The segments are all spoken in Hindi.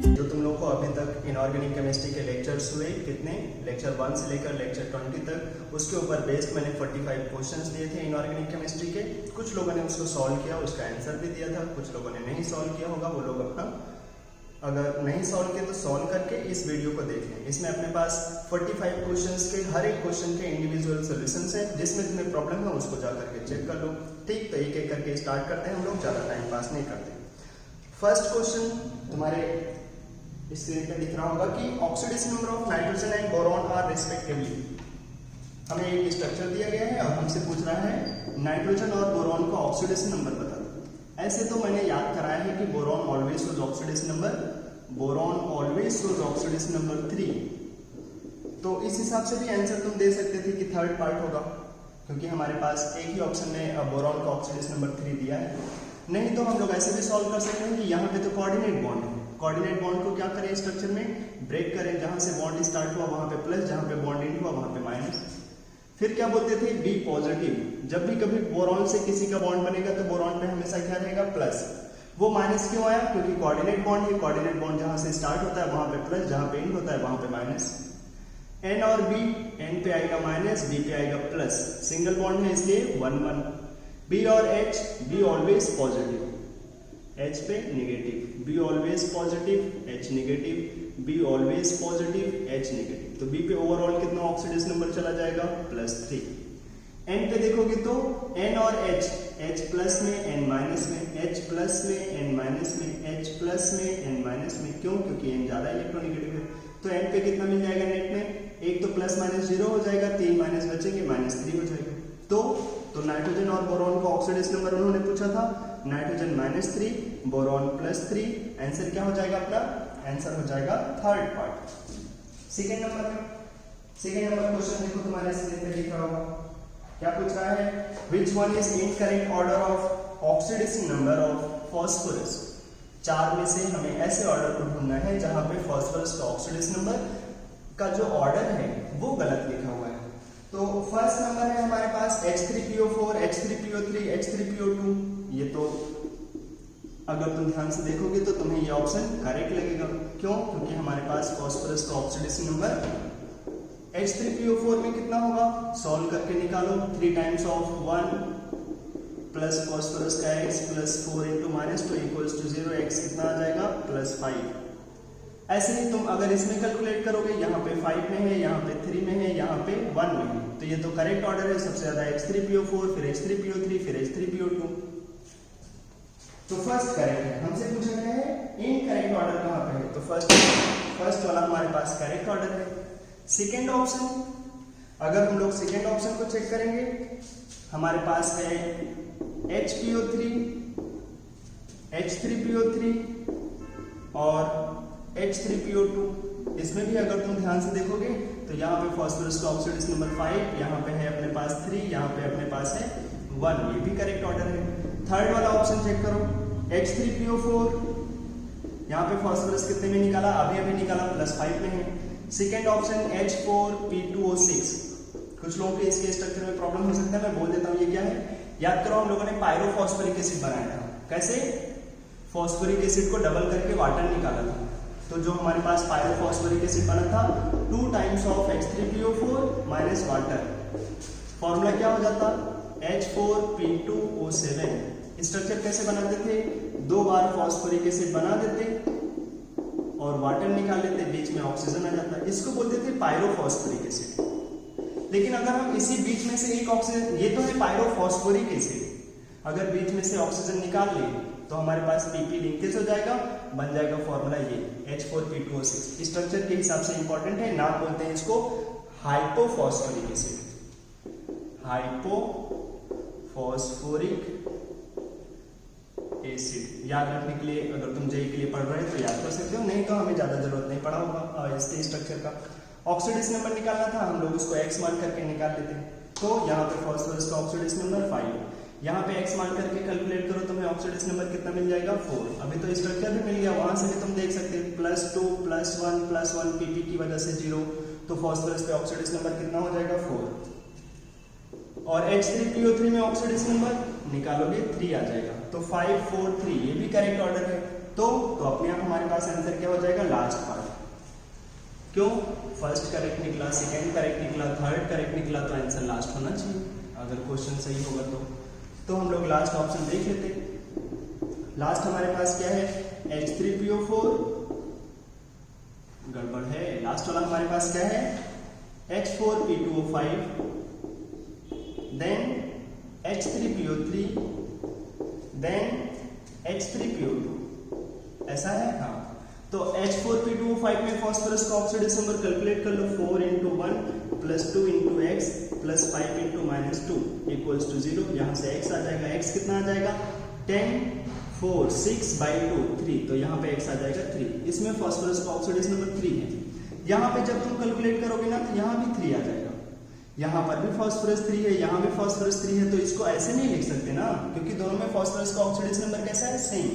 जो तुम लोग को अभी तक इनऑर्गेनिक केमिस्ट्री के लेक्चर्स हुए कितने, लेक्चर 1 से लेकर लेक्चर 20 तक, उसके ऊपर बेस्ड मैंने 45 क्वेश्चंस दिए थे इनऑर्गेनिक केमिस्ट्री के। कुछ लोगों ने उसको सॉल्व किया, उसका आंसर भी दिया था, कुछ लोगों ने नहीं सॉल्व किया होगा, वो लोग अपना अगर नहीं सॉल्व किया तो सॉल्व करके इस वीडियो को देख लें। इसमें अपने पास 45 क्वेश्चंस के हर एक क्वेश्चन के इंडिविजुअल सॉल्यूशंस हैं, जिसमें तुम्हें प्रॉब्लम है उसको जा करके चेक कर लो। ठीक, तो एक एक करके स्टार्ट करते हैं हम लोग, ज़्यादा टाइम पास नहीं करते। फर्स्ट क्वेश्चन तुम्हारे स्क्रीन पे दिख रहा होगा कि oxidation number of nitrogen and boron are respectively. हमें एक स्ट्रक्चर दिया गया है और हमसे पूछ रहा है नाइट्रोजन और बोरॉन का ऑक्सीडेशन नंबर बता दो। ऐसे तो मैंने याद कराया है कि boron always shows oxidation number, boron always shows oxidation number 3। तो इस हिसाब से भी आंसर तुम दे सकते थे कि थर्ड पार्ट होगा, क्योंकि हमारे पास एक ही ऑप्शन में बोरॉन का ऑक्सीडेशन नंबर 3 दिया है। नहीं तो हम लोग ऐसे भी सॉल्व कर सकते हैं कि यहाँ पे तो कोऑर्डिनेट बॉन्ड है, कोऑर्डिनेट बॉन्ड को क्या करें स्ट्रक्चर में ब्रेक करें, जहां से बॉन्ड स्टार्ट हुआ वहां पे प्लस, जहां पे बॉन्ड एंड हुआ वहां पे माइनस। फिर क्या बोलते थे, बी पॉजिटिव। जब भी कभी बोरॉन से किसी का बॉन्ड बनेगा तो बोरॉन पे हमेशा क्या रहेगा, प्लस। वो माइनस क्यों आया, क्योंकि कोऑर्डिनेट बॉन्ड है, कोऑर्डिनेट बॉन्ड जहां से स्टार्ट होता है वहां पे प्लस, जहां पे एंड होता है वहां पे माइनस। एन और बी, एन पे आएगा माइनस, बी पे आएगा प्लस, सिंगल बॉन्ड है इसलिए 1 1। बी और H, B always positive, H पे negative, B always positive, H negative, B always positive, H negative. तो बी पे ओवरऑल कितना ऑक्सीडेशन नंबर चला जाएगा, +3। एन पे देखोगे तो एन और एच, एच प्लस में एन माइनस में, एच प्लस में एन माइनस में, एच प्लस में एन माइनस में। क्यों, क्योंकि एन ज्यादा इलेक्ट्रोनेगेटिव है। तो एन पे कितना मिल जाएगा नेट में, एक तो प्लस माइनस 0 हो जाएगा, 3 माइनस बचेंगे, -3 हो जाएगा। तो नाइट्रोजन और बोरॉन का ऑक्सीडेशन नंबर उन्होंने पूछा था, नाइट्रोजन -3, बोरॉन +3। आंसर क्या हो जाएगा अपना, आंसर हो जाएगा third part. Second number question देखो तुम्हारे स्क्रीन पे लिखा होगा, क्या पूछ रहा है, which one is incorrect order of oxidation number of phosphorus. 4 में से हमें ऐसे ऑर्डर को ढूंढना है जहां पे फास्फोरस का ऑक्सीडेशन नंबर का जो ऑर्डर है वो गलत लिखा हुआ है। तो फर्स्ट नंबर है हमारे पास H3PO4, H3PO3, H3PO2। ये तो अगर तुम ध्यान से देखोगे तो तुम्हें ये ऑप्शन करेक्ट लगेगा। क्यों, क्योंकि हमारे पास फास्फोरस का ऑक्सीडेशन नंबर H3PO4 में कितना होगा, सॉल्व करके निकालो। 3 टाइम्स ऑफ 1 प्लस फास्फोरस का x plus 4 into -2 equals to 0, x कितना आ जाएगा, +5। ऐसे ही तुम अगर इसमें कैलकुलेट करोगे, यहाँ पे 5 में है, यहाँ पे 3 में है, यहाँ पे 1 में है, तो ये तो करेक्ट ऑर्डर है। सबसे ज्यादा H3PO4, फिर H3PO3, फिर H3PO2। तो फर्स्ट करेक्ट है। हमसे पूछा गया है इनकरेक्ट ऑर्डर कहाँ पे है, तो फर्स्ट वाला हमारे पास करेक्ट ऑर्डर है। सेकेंड ऑप्शन, अगर हम लोग सेकेंड ऑप्शन को चेक करेंगे, हमारे पास है HPO3, H3PO3 और H3PO2। इसमें भी अगर तुम ध्यान से देखोगे तो यहाँ पे फास्फोरस का ऑक्सीडेशन नंबर 5, यहाँ पे है अपने पास 3, यहाँ पे अपने पास है 1, ये भी करेक्ट ऑर्डर है। थर्ड वाला ऑप्शन चेक करो, H3PO4, यहाँ पे फास्फोरस कितने में निकाला, अभी निकाला, +5 में है। Second option H4P2O6। कुछ लोगों के इसके स्ट्रक्चर में प्रॉब्लम हो सकता है, मैं बोल देता हूँ ये क्या है। याद करो, हम लोगों ने पायरोफॉस्फोरिक एसिड बनाया था। कैसे, फॉस्फोरिक एसिड को डबल करके वाटर निकाला था। तो जो हमारे पास पायरोफॉस्फोरिक एसिड बना था, 2 times of H3PO4 minus water, formula क्या हो जाता, H4P2O7। स्ट्रक्चर कैसे बनाते थे, 2 बार फॉस्फोरिक एसिड बना देते और वाटर निकाल लेते, बीच में ऑक्सीजन आ जाता, इसको बोलते थे पायरोफॉस्फोरिक एसिड। लेकिन अगर हम इसी बीच में से एक ऑक्सीजन, ये तो है पायरोफॉस्फोरिक एसिड, अगर बीच में से ऑक्सीजन निकाल ले तो हमारे पास PP लिंकेज हो जाएगा, बन जाएगा फॉर्मूला ये H4P2O6। स्ट्रक्चर के हिसाब से इंपॉर्टेंट है, नाम बोलते हैं इसको हाइपोफॉस्फोरिक एसिड, हाइपोफॉस्फोरिक एसिड। याद रखने के लिए अगर तुम जेई के लिए पढ़ रहे हो तो याद कर सकते हो, नहीं तो हमें ज्यादा जरूरत नहीं पड़ा होगा इसके स्ट्रक्चर का। ऑक्सीडेशन नंबर निकालना था, हम लोग उसको x मान करके निकाल लेते हैं। तो यहाँ पे फास्फोरस का ऑक्सीडेशन नंबर 5, यहाँ पे x मान करके कैलकुलेट करो, तुम्हें ऑक्सीडेशन नंबर कितना मिल जाएगा, 4। अभी तो स्ट्रक्चर भी मिल गया, वहां से भी तुम देख सकते हो, +2 +1 PP की वजह से 0, तो फास्फोरस पे ऑक्सीडेशन नंबर कितना हो जाएगा, 4। और H3PO3 में ऑक्सीडेशन नंबर निकालोगे 3 आ जाएगा, तो 5 4 3, ये भी करेक्ट ऑर्डर है। तो अपने आप हमारे पास आंसर क्या हो जाएगा, लास्ट पार्ट। क्यों, फर्स्ट करेक्ट निकला, सेकंड करेक्ट निकला, थर्ड करेक्ट निकला, तो आंसर लास्ट होना चाहिए अगर क्वेश्चन सही होगा तो हम लोग लास्ट ऑप्शन देख लेते। लास्ट हमारे पास क्या है, H3PO4, गड़बड़ है। लास्ट वाला हमारे पास क्या है, H4P2O5, then H3PO3, then H3PO2, ऐसा है। हाँ, तो H4P2O5 में फास्फोरस का ऑक्सीडेशन नंबर कैलकुलेट कर लो, 4 × 1 + 2 × x + 5 × -2 = 0। यहाँ से x आ जाएगा, x कितना आ जाएगा, 10, 4, 6/2, 3, तो यहाँ पे x आ जाएगा 3। इसमें फास्फोरस का ऑक्सीडेशन नंबर 3 है। यहाँ पे जब तुम कैलकुलेट करोगे ना तो यहाँ भी 3 आ जाएगा, यहाँ पर भी फास्फोरस 3 है, यहाँ भी फास्फोरस 3 है, तो इसको ऐसे नहीं लिख सकते ना, क्योंकि दोनों में फास्फोरस का ऑक्सीडेशन नंबर कैसा है, सेम,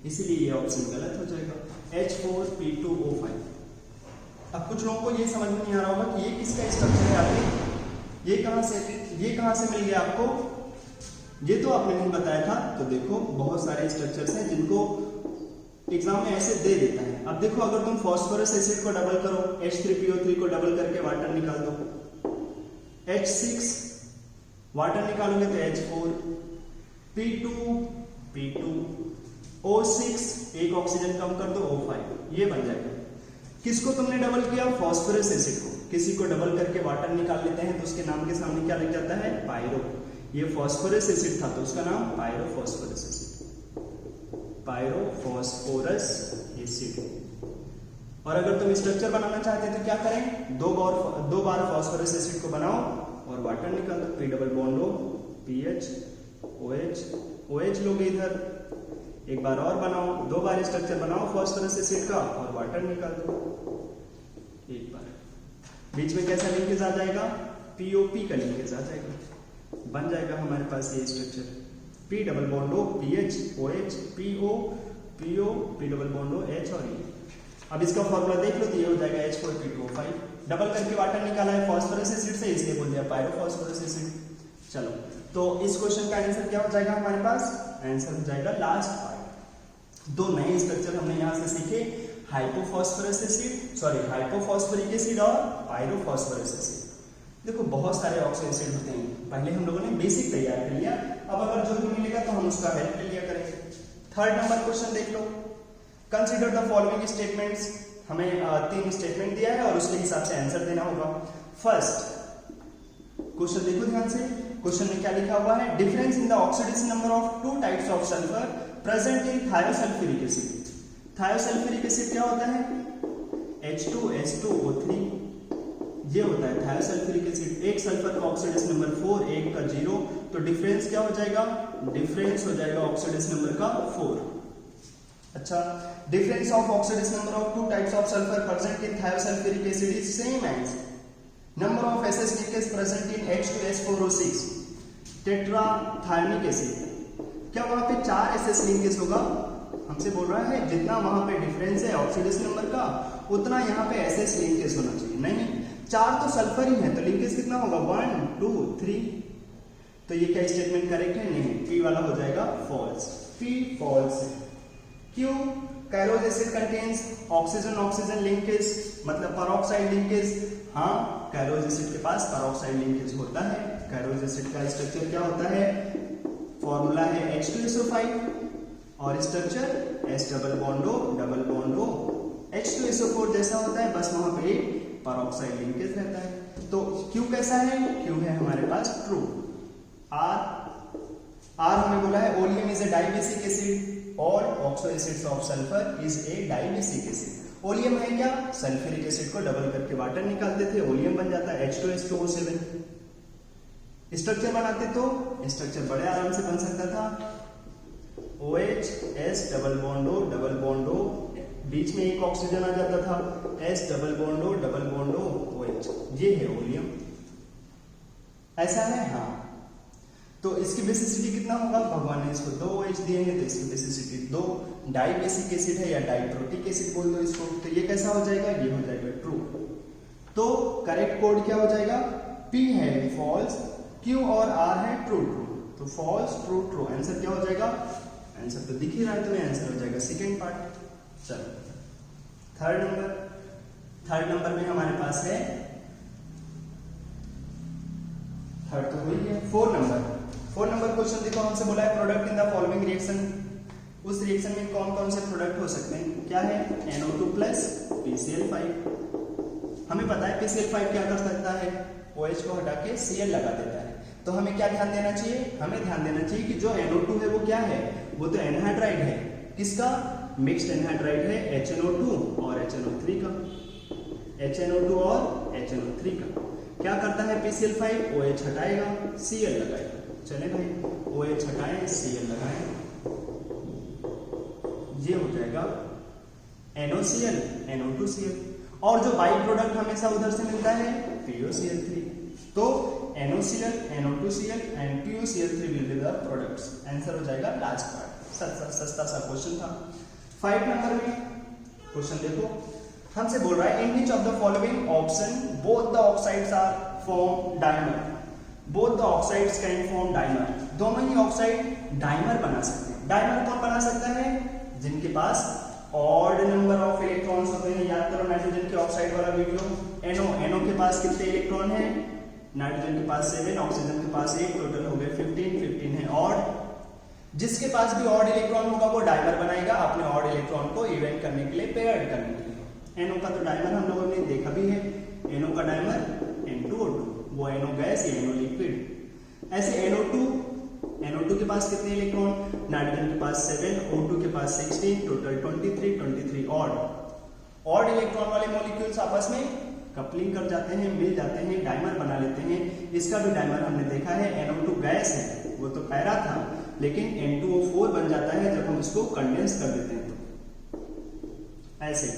इसीलिए ये ऑप्शन गलत हो जाएगा, H4P2O5। अब कुछ लोगों को ये समझ में नहीं आ रहा होगा कि ये किसका स्ट्रक्चर है, आगे ये कहां से मिल गया आपको, ये तो आपने नहीं बताया था। तो देखो बहुत सारे स्ट्रक्चर्स हैं जिनको एग्जाम में ऐसे दे देता है। अब देखो अगर तुम फास्फोरस एसिड को डबल करो, H3PO3 को डबल करके वाटर निकाल दो, H6 वाटर निकालोगे तो H4, P2 O6 एक ऑक्सीजन कम कर दो, O5, ये बन जाएगा। किसको तुमने डबल किया, फास्फोरस एसिड को। किसी को डबल करके वाटर निकाल लेते हैं तो उसके नाम के सामने क्या लग जाता है, पायरो। ये फास्फोरस एसिड था तो उसका नाम पायरोफॉस्फोरस एसिड, पायरोफॉस्फोरस एसिड। और अगर तुम स्ट्रक्चर बनाना चाहते हैं तो क्या करें, दो बार फास्फोरस एसिड को बनाओ और वाटर निकाल दो, P डबल बॉन्ड लो, PH OH लोगे इधर, एक बार और बनाओ, 2 बार स्ट्रक्चर बनाओ फास्फोरस एसिड का और वाटर निकाल दो एक बार, बीच में कैसा लिंकेज आ जाएगा, POP का लिंकेज आ जाएगा, बन जाएगा हमारे पास ये स्ट्रक्चर, P डबल बॉन्ड लो, PH OH PO P double bond लो, H और E। अब इसका फॉर्मूला देख लो तो ये हो जाएगा H4P2O5, डबल करके वाटर निकाला है फास्फोरस एसिड से, इसलिए बोल दिया पायरोफॉस्फोरस एसिड। चलो, तो इस क्वेश्चन का आंसर क्या हो जाएगा हमारे पास, आंसर हो जाएगा लास्ट पार्ट। 2 नए स्ट्रक्चर हमने यहाँ से सीखे, हाइपोफॉस्फोरिक एसिड और पायरोफॉस्फोरस एसिड। देखो बहुत सारे ऑक्सो एसिड होते हैं, पहले हम लोगों ने बेसिक तैयार कर लिया, अब अगर जो भी मिलेगा तो हम उसका हेल्प ले लिया करेंगे। 3rd नंबर क्वेश्चन देख लो, कंसीडर द फॉलोइंग स्टेटमेंट्स। हमें 3 स्टेटमेंट दिया है और उसके हिसाब से आंसर देना होगा। फर्स्ट क्वेश्चन देखो ध्यान से, क्वेश्चन में क्या लिखा हुआ है, difference in the oxidation number of 2 types of sulphur present in thiosulphuric acid. Thiosulphuric acid क्या होता है, H2SO3, ये होता है थायोसल्फ्यूरिक एसिड। एक सल्फर का ऑक्सीडेशन नंबर 4, एक का 0, तो डिफरेंस क्या हो जाएगा, डिफरेंस हो जाएगा ऑक्सीडेशन नंबर का 4। अच्छा, difference of oxidation number of 2 types of sulphur present in thiosulphuric acid is same as number of SS linkage present in H2S4O6 tetrathionic acid. क्या वहां पे 4 SS लिंकेज होगा, हमसे बोल रहा है जितना वहां पे डिफरेंस है ऑक्सीडेशन नंबर का उतना यहाँ पे SS लिंकेज होना चाहिए। नहीं, 4 तो सल्फर ही है, तो लिंकेज कितना होगा, 1 2 3। तो ये क्या स्टेटमेंट करेक्ट है, नहीं, P वाला हो जाएगा फॉल्स, P फॉल्स है। क्यों, कैरोज acid contains oxygen oxygen linkage, मतलब पेरोक्साइड लिंकेज। हाँ, कैरोज एसिड के पास पेरोक्साइड लिंकेज होता है। कैरोज एसिड का स्ट्रक्चर क्या होता है, फॉर्मूला है H2SO5 और structure S double bond O H2SO4 जैसा होता है, बस वहां पे पेरोक्साइड लिंकेज रहता है। तो Q कैसा है, Q है हमारे पास ट्रू। R हमें बोला है oleum is a dibasic acid, all oxo acids of sulphur is a dibasic acid. Oleum है क्या, सल्फ्यूरिक एसिड को डबल करके वाटर निकालते थे, ओलियम बन जाता है H2S2O7। स्ट्रक्चर बनाते तो स्ट्रक्चर बड़े आराम से बन सकता था, OH S double bond O, बीच में एक ऑक्सीजन आ जाता था, S double bond O OH, ये है ओलियम, ऐसा है। हाँ, तो इसकी बेसिसिटी कितना होगा, भगवान ने इसको 2 OH दिए हैं तो इसकी बेसिसिटी 2। डाइबेसिक एसिड है या डाइप्रोटिक एसिड बोल दो इसको, तो ये कैसा हो जाएगा, ये हो जाएगा ट्रू। तो करेक्ट कोड क्या हो जाएगा, P है फॉल्स, Q और R है ट्रू। तो फॉल्स ट्रू ट्रू, आंसर क्या हो जाएगा आंसर तो दिख ही रहा है तुम्हें, आंसर हो जाएगा सेकेंड पार्ट। चलो थर्ड नंबर में हमारे पास है, थर्ड तो हुई है, फोर नंबर क्वेश्चन देखो, हमसे बोला है product in the following reaction, उस रिएक्शन में कौन कौन से प्रोडक्ट हो सकते हैं, क्या है NO2 प्लस PCl5। हमें पता है PCl5 क्या कर सकता है, OH को हटा के Cl लगा देता है। तो हमें क्या ध्यान देना चाहिए, हमें ध्यान देना चाहिए कि जो NO2 है वो क्या है, वो तो एनहाइड्राइड है, किसका, मिक्स्ड एनहाइड्राइड है HNO2 और HNO3 का, HNO2 और HNO3 का। क्या करता है PCl5, OH हटाएगा Cl लगाएगा। चले भाई OH हटाएं Cl लगाएं, ये हो जाएगा NOCl NO2Cl। और जो बाई प्रोडक्ट हमेशा उधर से मिलता है POCl3। तो NOCl NO2Cl and POCl3 will be the products. Answer हो जाएगा लास्ट पार्ट। सस्ता सा क्वेश्चन था। 5 नंबर में क्वेश्चन देखो, हमसे बोल रहा है in which of the following option both the oxides are form dimer. Both the oxides can form dimer, दोनों ही ऑक्साइड डाइमर बना सकते हैं। डाइमर कौन बना सकता है, जिनके पास ऑड नंबर ऑफ इलेक्ट्रॉन्स होते हैं। याद करो नाइट्रोजन के ऑक्साइड वाला वीडियो, NO के पास कितने इलेक्ट्रॉन है, नाइट्रोजन के पास 7, ऑक्सीजन के पास 1, टोटल हो गए 15 है ऑड। जिसके पास भी ऑड इलेक्ट्रॉन होगा वो डाइमर बनाएगा अपने ऑड इलेक्ट्रॉन को इवेंट करने के लिए, पेयर्ड करने के लिए। NO का तो डाइमर हम लोगों ने देखा भी है, NO का डाइमर N2O2, वो NO गैस या NO लिक्विड। ऐसे NO2 के पास कितने इलेक्ट्रॉन, नाइट्रोजन के पास 7, O2 के पास 16, टोटल 23 ऑड इलेक्ट्रॉन वाले मॉलिक्यूल्स आपस में कपलिंग कर जाते हैं, मिल जाते हैं, डाइमर बना लेते हैं। इसका भी डाइमर हमने देखा है, NO2 गैस है, वो तो पैरा था, लेकिन N2O4 बन जाता है जब हम इसको कंडेंस कर देते हैं। तो ऐसे,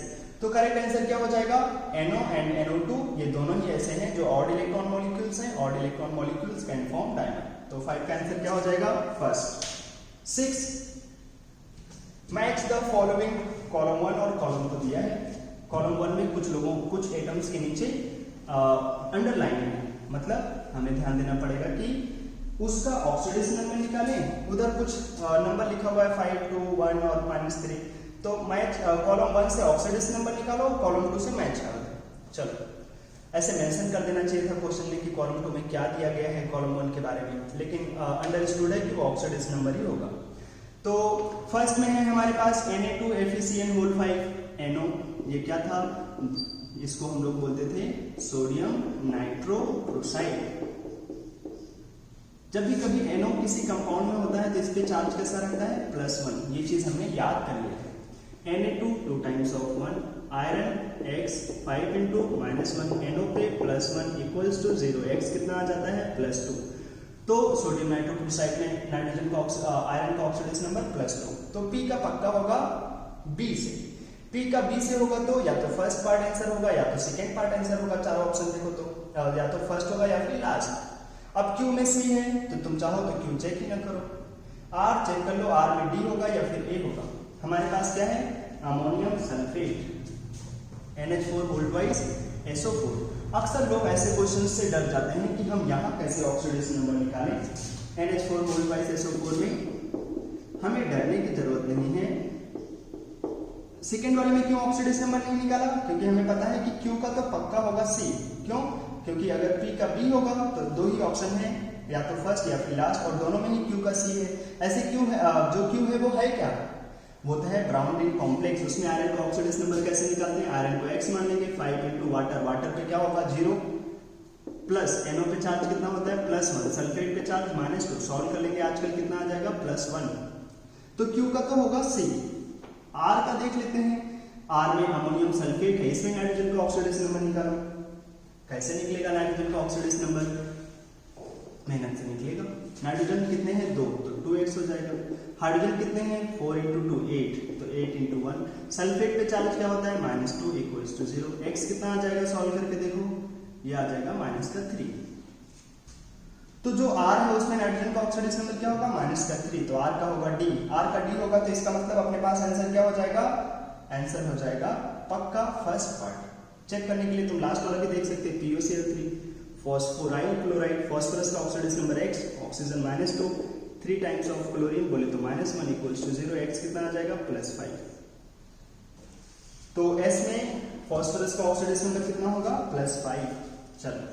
तो करेक्ट आंसर क्या हो जाएगा, NO एंड NO2 ये दोनों ही ऐसे हैं जो ऑड इलेक्ट्रॉन मॉलिक्यूल्स हैं। Odd electron molecules can form dimer. तो 5 का आंसर क्या हो जाएगा, first. 6 match the following, column 1 और कॉलम 2 दिया है। कॉलम 1 में कुछ एटम्स के नीचे अंडरलाइन है, मतलब हमें ध्यान देना पड़ेगा कि उसका ऑक्सीडेशन नंबर निकालें। उधर कुछ नंबर लिखा हुआ है 5, 2, 1 और -3। तो मैच कॉलम 1 से ऑक्सीडेशन नंबर निकालो, कॉलम 2 से मैच करो। चलो ऐसे मेंशन कर देना चाहिए था क्वेश्चन में कि कॉलम 2 में क्या दिया गया है कॉलम 1 के बारे में, लेकिन अंडरस्टूड है कि वो ऑक्सीडेशन नंबर ही होगा। तो फर्स्ट में है हमारे पास Na2FeCN5 NO, ये क्या था, इसको हम लोग बोलते थे सोडियम नाइट्रोक्साइड। जब भी कभी NO किसी कंपाउंड में होता है तो इस पे चार्ज कैसा रहता है, +1। ये चीज हमने याद कर लिया है। Na2 2 times of 1, iron X 5 into -1, NO पे +1 equals to 0, X कितना आ जाता है +2। तो सोडियम नाइट्रोक्साइड में नाइट्रोजन का आयरन का ऑक्सीडेशन नंबर +2। तो P का पक्का होगा B से। P का B से होगा तो या तो फर्स्ट पार्ट आंसर होगा या तो सेकेंड पार्ट आंसर होगा। चारों ऑप्शन देखो तो या तो फर्स्ट होगा या फिर लास्ट। अब Q में C है तो तुम चाहो तो Q चेक ही ना करो, R चेक कर लो, R में D होगा या फिर A होगा। हमारे पास क्या है, अमोनियम सल्फेट NH4 वोल्टवाइज SO4। अक्सर लोग ऐसे क्वेश्चन से डर जाते हैं कि हम यहाँ कैसे ऑक्सीडेशन नंबर निकालें। NH4 वोल्टवाइज SO4 में हमें डरने की जरूरत नहीं है। सेकेंड वाले में क्यों ऑक्सीडेशन नंबर नहीं निकाला, क्योंकि हमें पता है कि Q का तो पक्का होगा C। क्यों, क्योंकि अगर P का B होगा तो दो ही ऑप्शन है, या तो फर्स्ट या फिर लास्ट, और दोनों में ही Q का C है। ऐसे Q है, जो Q है वो है क्या, वो तो है ब्राउन रिंग कॉम्प्लेक्स। उसमें आयरन का ऑक्सीडेशन नंबर कैसे निकालते हैं, आयरन को X मान लेंगे, 5 into वाटर, वाटर पे क्या होगा 0, प्लस NO पे चार्ज कितना होता है +1, सल्फेट पे चार्ज -2, सॉल्व कर लेंगे आजकल कितना आ जाएगा +1। तो Q का तो होगा C। R का देख लेते हैं, R में अमोनियम सल्फेट है, इसमें नाइट्रोजन का ऑक्सीडेशन नंबर निकालो। कैसे निकलेगा नाइट्रोजन का ऑक्सीडेशन नंबर, मेहनत से निकलेगा। नाइट्रोजन कितने हैं 2, तो 2x हो जाएगा। हाइड्रोजन कितने हैं 4 into 2 8, तो 8 into 1। सल्फेट पे चार्ज क्या होता है -2 equals to 0। x कितना आ जाएगा, सॉल्व करके देखो, ये आ जाएगा -3। तो जो R है उसमें नाइट्रोजन का ऑक्सीडेशन नंबर क्या होगा -3, तो R का होगा D। R का D होगा तो इसका मतलब अपने पास आंसर क्या हो जाएगा, आंसर हो जाएगा पक्का फर्स्ट पार्ट। चेक करने के लिए तुम लास्ट वाला भी देख सकते हैं, POCl3। फॉस्फोराइल क्लोराइड, फॉस्फोरस का oxidation number X, oxygen -2, 3 times of chlorine बोले तो -1 इक्वल्स टू 0, x कितना आ जाएगा +5। तो S में फास्फोरस का ऑक्सीडेशन नंबर कितना होगा +5। चलो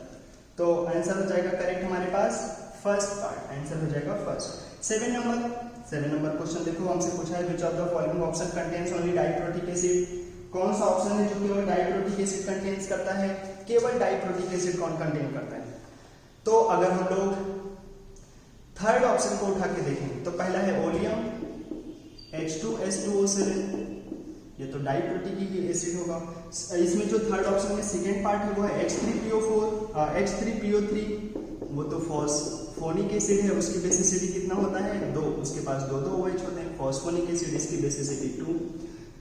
तो आंसर हो जाएगा करेक्ट हमारे पास फर्स्ट पार्ट, आंसर हो जाएगा फर्स्ट। 7 नंबर क्वेश्चन देखो, हमसे पूछा है विच of the following option contains only diprotic acid. कौन सा ऑप्शन है जो केवल डाइप्रोटिक एसिड कंटेन्स करता है? केवल डाइप्रोटिक एसिड कौन कंटेन करता है? तो अगर हम लोग थर्ड ऑप्शन को उठा के देखें तो पहला है ओलियम H2S2O7, ये तो डाइप्रोटिक ही एसिड होगा। इसमें जो थर्ड ऑप्शन में सेकेंड पार्ट है वो है H3PO4 H3PO3, वो तो फॉस्फोनिक एसिड है, उसकी बेसिसिटी कितना होता है 2, उसके पास 2 OH होते हैं। फॉस्फोनिक एसिड इसकी बेसिसिटी 2,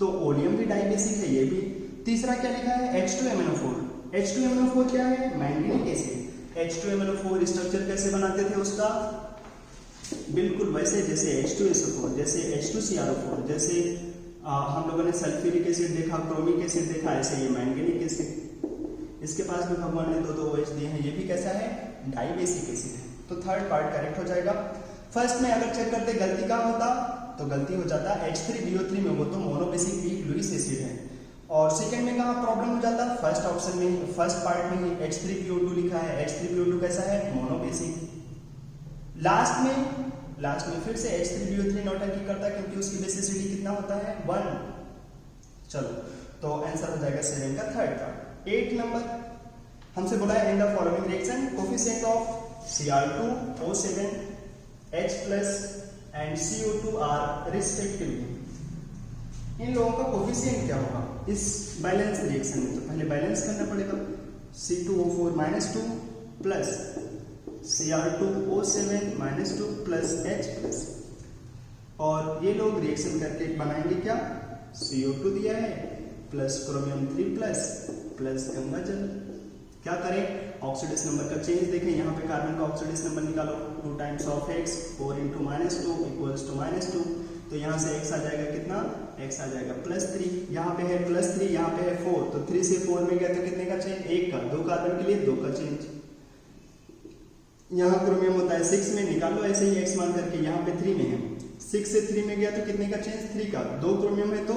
तो ओलियम भी डाइबेसिक है ये भी। तीसरा क्या लिखा है H2MnO4। H2MnO4 क्या है? मैंगनीक एसिड। H2MnO4 स्ट्रक्चर कैसे बनाते थे उसका? बिल्कुल वैसे जैसे H2SO4, जैसे H2CrO4, जैसे हम लोगों ने सल्फ्यूरिक एसिड देखा, क्रोमिक एसिड देखा, ऐसे ये मैंगनीक एसिड। इसके पास भी भगवान ने 2 OH दिए हैं, ये भी कैसा है? डाइबेसिक एसिड है। तो थर्ड पार्ट करेक्ट हो जाएगा। फर्स्ट में अगर चेक करते गलती का होता तो गलती हो जाता H3BO3 में, वो तो मोनोबेसिक वीक लुईस एसिड है। और सेकंड में कहाँ प्रॉब्लम हो जाता? फर्स्ट ऑप्शन में, फर्स्ट पार्ट में ही H3PO2 लिखा है, H3PO2 कैसा है? मोनोबेसिक। लास्ट में फिर से H3BO3 नौटंकी करता है क्योंकि उसकी बेसिसिटी कितना होता है 1। चलो तो आंसर हो जाएगा 7 का थर्ड पार्ट। 8 नंबर हमसे बोला है in the following reaction coefficient of Cr2O7 H+ and CO2 are respectively. इन लोगों का कोफिशिएंट क्या होगा इस बैलेंस रिएक्शन में? तो पहले बैलेंस करना पड़ेगा, C2O4 -2 plus Cr2O7 -2 plus H+, और ये लोग रिएक्शन करके बनाएंगे क्या? CO2 दिया है प्लस क्रोमियम 3 प्लस गंगा जल। क्या करें? ऑक्सीडेशन नंबर का चेंज देखें, यहाँ पे कार्बन का ऑक्सीडेशन नंबर निकालो, 2 times of x 4 × -2 equals to -2, तो यहाँ से x आ जाएगा कितना? x आ जाएगा +3, यहाँ पे है +3, यहाँ पे है 4, तो 3 से 4 में गया तो कितने का चेंज? 1 का। 2 कार्बन के लिए 2 का चेंज। यहाँ क्रोमियम होता है 6 में, निकाल लो ऐसे ही x मान करके, यहाँ पे 3 में है, 6 से 3 में गया तो कितने का चेंज? 3 का। 2 क्रोमियम है तो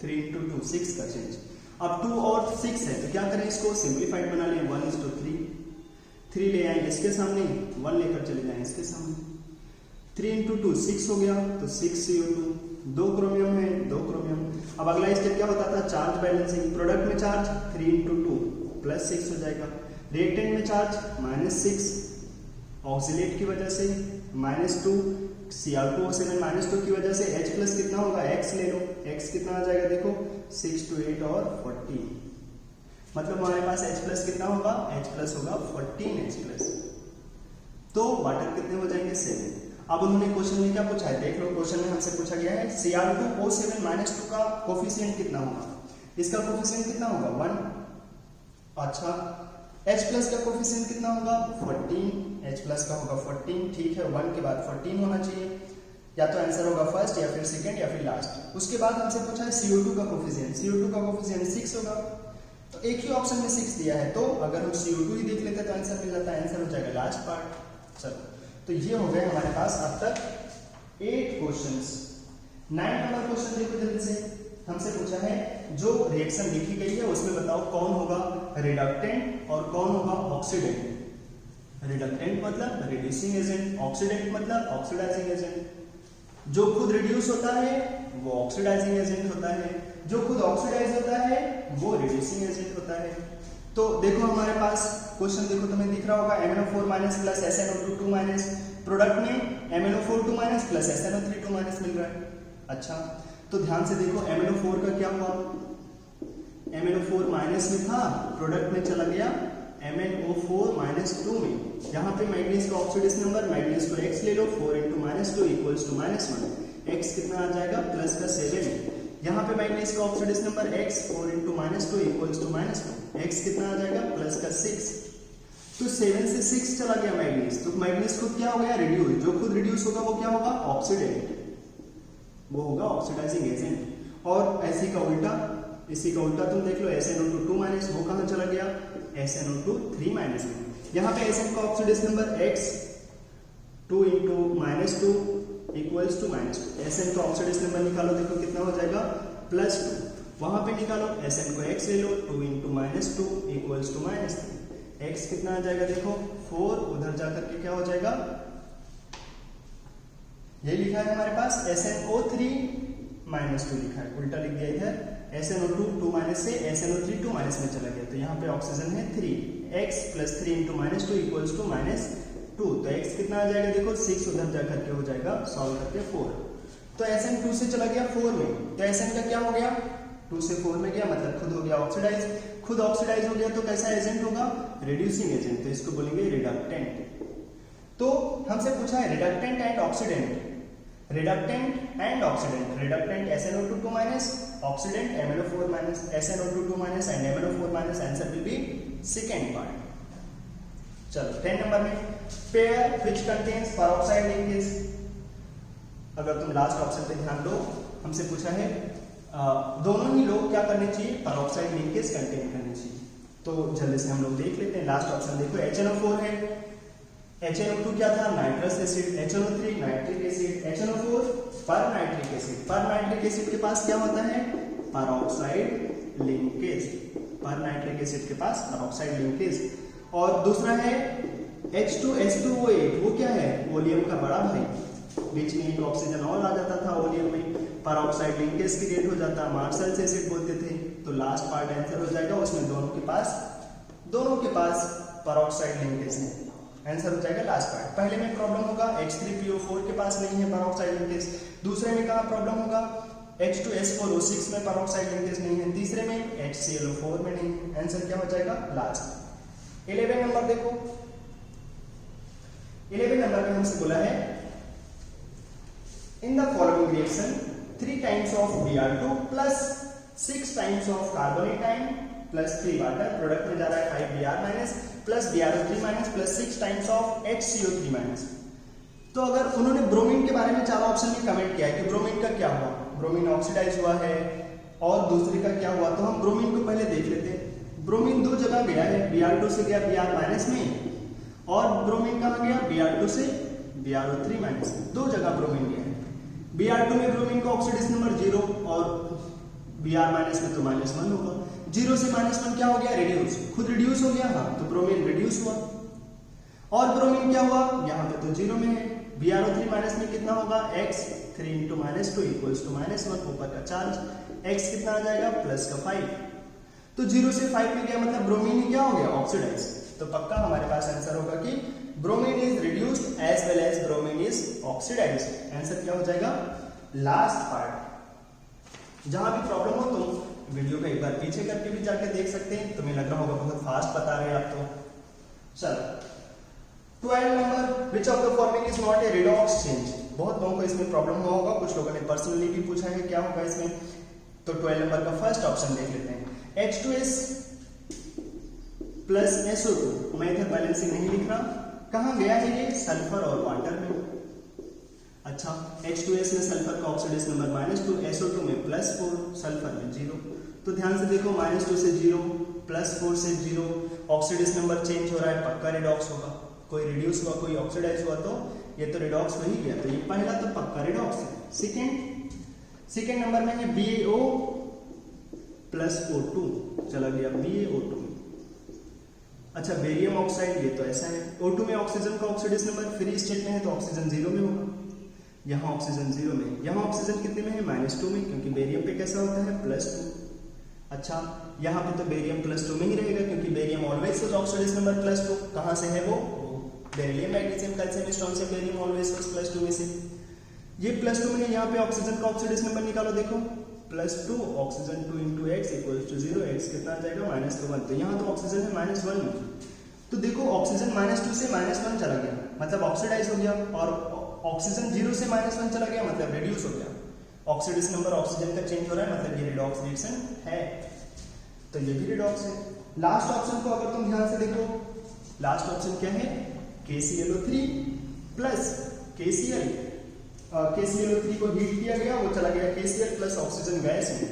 3 × 2 6 का चेंज। अब 2 और 6 है तो क्या करें? इसको सिंप्लीफाइड बना लें, 1:3, 3 ले आए इसके सामने, 1 लेकर चले जाएं इसके सामने, 3 × 2 6 हो गया, तो 6 CO2, 2 क्रोमियम है 2 क्रोमियम। अब अगला स्टेप क्या होता था? Charge balancing. प्रोडक्ट में चार्ज 3 × 2 +6 हो जाएगा, रिएक्टेंट में चार्ज -6, ऑक्सीलेट की वजह से -2, Cr2O7 -2 की वजह से H+ कितना होगा? x ले लो, x कितना आ जाएगा देखो, 6 to 8 और 14, मतलब हमारे पास H+ कितना होगा? H+ होगा 14H+। तो वाटर कितने हो जाएंगे? 7। अब उन्होंने क्वेश्चन में क्या पूछा है देख लो, क्वेश्चन में हमसे पूछा गया है Cr2O7 -2 का कोफिशिएंट कितना होगा? इसका कोफिशिएंट कितना होगा? 1। अच्छा, H+ का कोफिशिएंट कितना होगा? 14, H+ का होगा 14, ठीक है, 1 के बाद 14 होना चाहिए, या तो आंसर होगा फर्स्ट या फिर सेकंड या फिर लास्ट। उसके बाद हमसे पूछा है CO2 का कोफिशिएंट, CO2 का कोफिशिएंट 6 होगा, तो एक ही ऑप्शन में 6 दिया है, तो अगर हम CO2 ही देख लेते तो आंसर मिल जाता है, आंसर हो जाएगा लास्ट पार्ट। चलो तो ये हो गए हमारे पास अब तक 8 क्वेश्चंस। 9 नंबर क्वेश्चन देखो जल्दी से, हमसे पूछा है जो रिएक्शन लिखी गई है उसमें बताओ कौन होगा रिडक्टेंट और कौन होगा ऑक्सीडेंट। रिडक्टेंट मतलब रिड्यूसिंग एजेंट, ऑक्सीडेंट मतलब ऑक्सीडाइजिंग एजेंट। जो खुद रिड्यूस होता है वो ऑक्सीडाइजिंग एजेंट होता है, जो खुद ऑक्सीडाइज होता है वो रिड्यूसिंग एजेंट होता है। तो देखो हमारे पास क्वेश्चन देखो तुम्हें दिख रहा होगा MnO4- प्लस SnO2 प्रोडक्ट में MnO4 प्लस SnO3 मिल रहा है। अच्छा तो ध्यान से देखो MnO4 का क्या हुआ, MnO4 माइनस में था, प्रोडक्ट में चला गया MnO4 में। यहाँ पे मैग्नीज का ऑक्सीडेशन नंबर, मैग्नीज को x ले लो, 4 × -2 इक्वल्स टू -1, x कितना आ जाएगा प्लस का 7। यहाँ पे मैग्नीज का oxidation number x 4 × -2 equals to -1, x कितना आ जाएगा प्लस का 6। तो 7 से 6 चला गया मैग्नीज, तो मैग्नीज खुद क्या हो गया? रिड्यूस। जो खुद रिड्यूस होगा वो क्या होगा? ऑक्सीडेंट, वो होगा ऑक्सीडाइजिंग एजेंट। और इसी का उल्टा तुम देख लो, SnO2 वो कहाँ चला गया? SnO2 3 में। यहाँ पे Sn का oxidation number x 2 into -2 equals to -2। Sn का ऑक्सीडेशन नंबर निकालो, देखो कितना हो जाएगा +2। वहां पे निकालो Sn को x ले लो, 2 इंटू -2 इक्वल्स टू -3। x कितना आ जाएगा देखो 4, उधर जाकर के क्या हो जाएगा, ये लिखा है हमारे पास SnO3 -2 लिखा है, उल्टा लिख दिया इधर। SnO2 2 माइनस से SnO3 2 माइनस में चला गया, तो यहाँ पे ऑक्सीजन है 3। x + 3 into -2 equals to -2। तो x कितना आ जाएगा देखो 6, उधर जाकर के हो जाएगा सॉल्व करके 4। तो Sn 2 से चला गया 4 में, तो Sn का क्या हो गया 2 से 4 में गया, मतलब खुद हो गया ऑक्सीडाइज। खुद ऑक्सीडाइज हो गया तो कैसा एजेंट होगा, रिड्यूसिंग एजेंट, तो इसको बोलेंगे रिडक्टेंट। तो हमसे पूछा है reductant and oxidant, reductant and oxidant. Reductant SnO2 2 minus, oxidant MnO4 minus, SnO2 2 minus and MnO4 minus, answer will be second part. चलो 10 नंबर में pair which contains peroxide linkage. अगर तुम लास्ट ऑप्शन पे ध्यान दो, हमसे पूछा है दोनों ही लोग क्या करने चाहिए, पेरोक्साइड लिंकेज कंटेन करने चाहिए। तो जल्दी से हम लोग देख लेते हैं। लास्ट ऑप्शन देखो HNO4 है, HNO2 क्या था nitrous acid, HNO3 nitric acid, HNO4 पर नाइट्रिक एसिड। पर नाइट्रिक एसिड के पास क्या होता है, पेरोक्साइड लिंकेज। पर नाइट्रिक एसिड के पास पेरोक्साइड लिंकेज। और दूसरा है H2S2O8, वो क्या है, ओलियम का बड़ा भाई। बीच में एक ऑक्सीजन और आ जाता था ओलियम में, पेरोक्साइड लिंकेज क्रिएट हो जाता, मार्शल्स एसिड बोलते थे। तो लास्ट पार्ट आंसर हो जाएगा, उसमें दोनों के पास पेरोक्साइड लिंकेज है, आंसर हो जाएगा लास्ट पार्ट। पहले में प्रॉब्लम होगा H3PO4 के पास नहीं है पेरोक्साइड लिंकेज, दूसरे में कहां प्रॉब्लम होगा H2S4O6 में पेरोक्साइड लिंकेज नहीं है, तीसरे में HClO4 में नहीं है, आंसर क्या हो जाएगा लास्ट। 11 नंबर देखो, 11 नंबर में हमसे बोला है in the following reaction 3 times of Br2 plus 6 times of carbonate ion plus 3 water, product में जा रहा है 5 Br minus plus BrO3 minus plus 6 times of HCO3 minus. तो अगर उन्होंने ब्रोमीन के बारे में 4 ऑप्शन में कमेंट किया है कि ब्रोमीन का क्या हुआ, ब्रोमीन ऑक्सीडाइज हुआ है और दूसरे का क्या हुआ, तो हम ब्रोमीन को पहले देख लेते हैं। ब्रोमीन 2 जगह गया है, Br2 से गया Br माइनस में, और ब्रोमीन कहां गया, Br2 से BrO3 माइनस, 2 जगह ब्रोमीन गया है। Br2 में ब्रोमीन का ऑक्सीडेशन नंबर 0 और Br माइनस में तो -1 होगा। 0 से -1 क्या हो गया, रिड्यूस, खुद रिड्यूस हो गया, हाँ, तो ब्रोमीन रिड्यूस हुआ। और ब्रोमीन क्या हुआ, यहाँ पे तो 0 में है, BrO3 माइनस में कितना होगा, x 3 इंटू -2 इक्वल्स टू -1, ऊपर का चार्ज, x कितना आ जाएगा प्लस का 5, तो 0 से 5 में गया, मतलब ब्रोमीन क्या हो गया, ऑक्सीडाइज। तो पक्का हमारे पास आंसर होगा कि bromine is reduced as well as bromine is oxidised. Answer क्या हो जाएगा लास्ट पार्ट। जहां भी प्रॉब्लम हो तुम वीडियो को एक बार पीछे करके भी जाके देख सकते हैं, तुम्हें लग रहा होगा बहुत फास्ट बता रहे हैं आप तो। चलो 12 number, which of the following is not a redox change. बहुत लोगों को इसमें प्रॉब्लम हुआ होगा, कुछ लोगों ने पर्सनली भी पूछा है क्या होगा इसमें। तो 12 नंबर का फर्स्ट ऑप्शन देख लेते हैं, H2S प्लस SO2। मैं इधर बैलेंसिंग नहीं लिख रहा, कहां गया है ये, सल्फर और वाटर में। अच्छा, H2S में सल्फर का ऑक्सीडेशन नंबर -2, SO2 में +4, सल्फर में 0। तो ध्यान से देखो, -2 से 0, +4 से 0, ऑक्सीडेशन नंबर चेंज हो रहा है, पक्का रिडॉक्स होगा। कोई रिड्यूस हुआ, कोई ऑक्सीडाइज हुआ, तो ये तो रिडॉक्स हो ही गया, तो ये पहला तो पक्का रिडॉक्स है। सेकेंड नंबर में है BaO प्लस O2, चला गया BaO2। अच्छा, बेरियम ऑक्साइड, ये तो ऐसा है, O2 में ऑक्सीजन का ऑक्सीडेशन नंबर फ्री स्टेट में है तो ऑक्सीजन 0 में होगा, यहाँ ऑक्सीजन 0 में, यहाँ ऑक्सीजन कितने में है, -2 में, क्योंकि बेरियम पे कैसा होता है +2। अच्छा, यहाँ पे तो बेरियम +2 में ही रहेगा, क्योंकि barium always was oxidation number +2। कहाँ से है वो, बेरिलियम, मैग्नीशियम, कैल्शियम, स्ट्रॉन्ग से बेरियम ऑलवेज वाज +2 में से। ये +2 में, यहाँ पे ऑक्सीजन का ऑक्सीडेशन नंबर निकालो, देखो +2, oxygen 2 into x equals to 0, x कितना आ जाएगा -1। तो यहाँ तो ऑक्सीजन है -1 में, तो देखो ऑक्सीजन -2 से -1 चला गया, मतलब ऑक्सीडाइज हो गया, और ऑक्सीजन 0 से -1 चला गया, मतलब रिड्यूस हो गया। ऑक्सीडेशन नंबर ऑक्सीजन का चेंज हो रहा है, मतलब ये रिडॉक्स रिएक्शन है, तो ये भी रिडॉक्स है। लास्ट ऑप्शन को अगर तुम ध्यान से देखो, लास्ट ऑप्शन क्या है, KClO3 प्लस KCl, KClO3 को हीट किया गया, वो चला गया KCl प्लस ऑक्सीजन गैस में।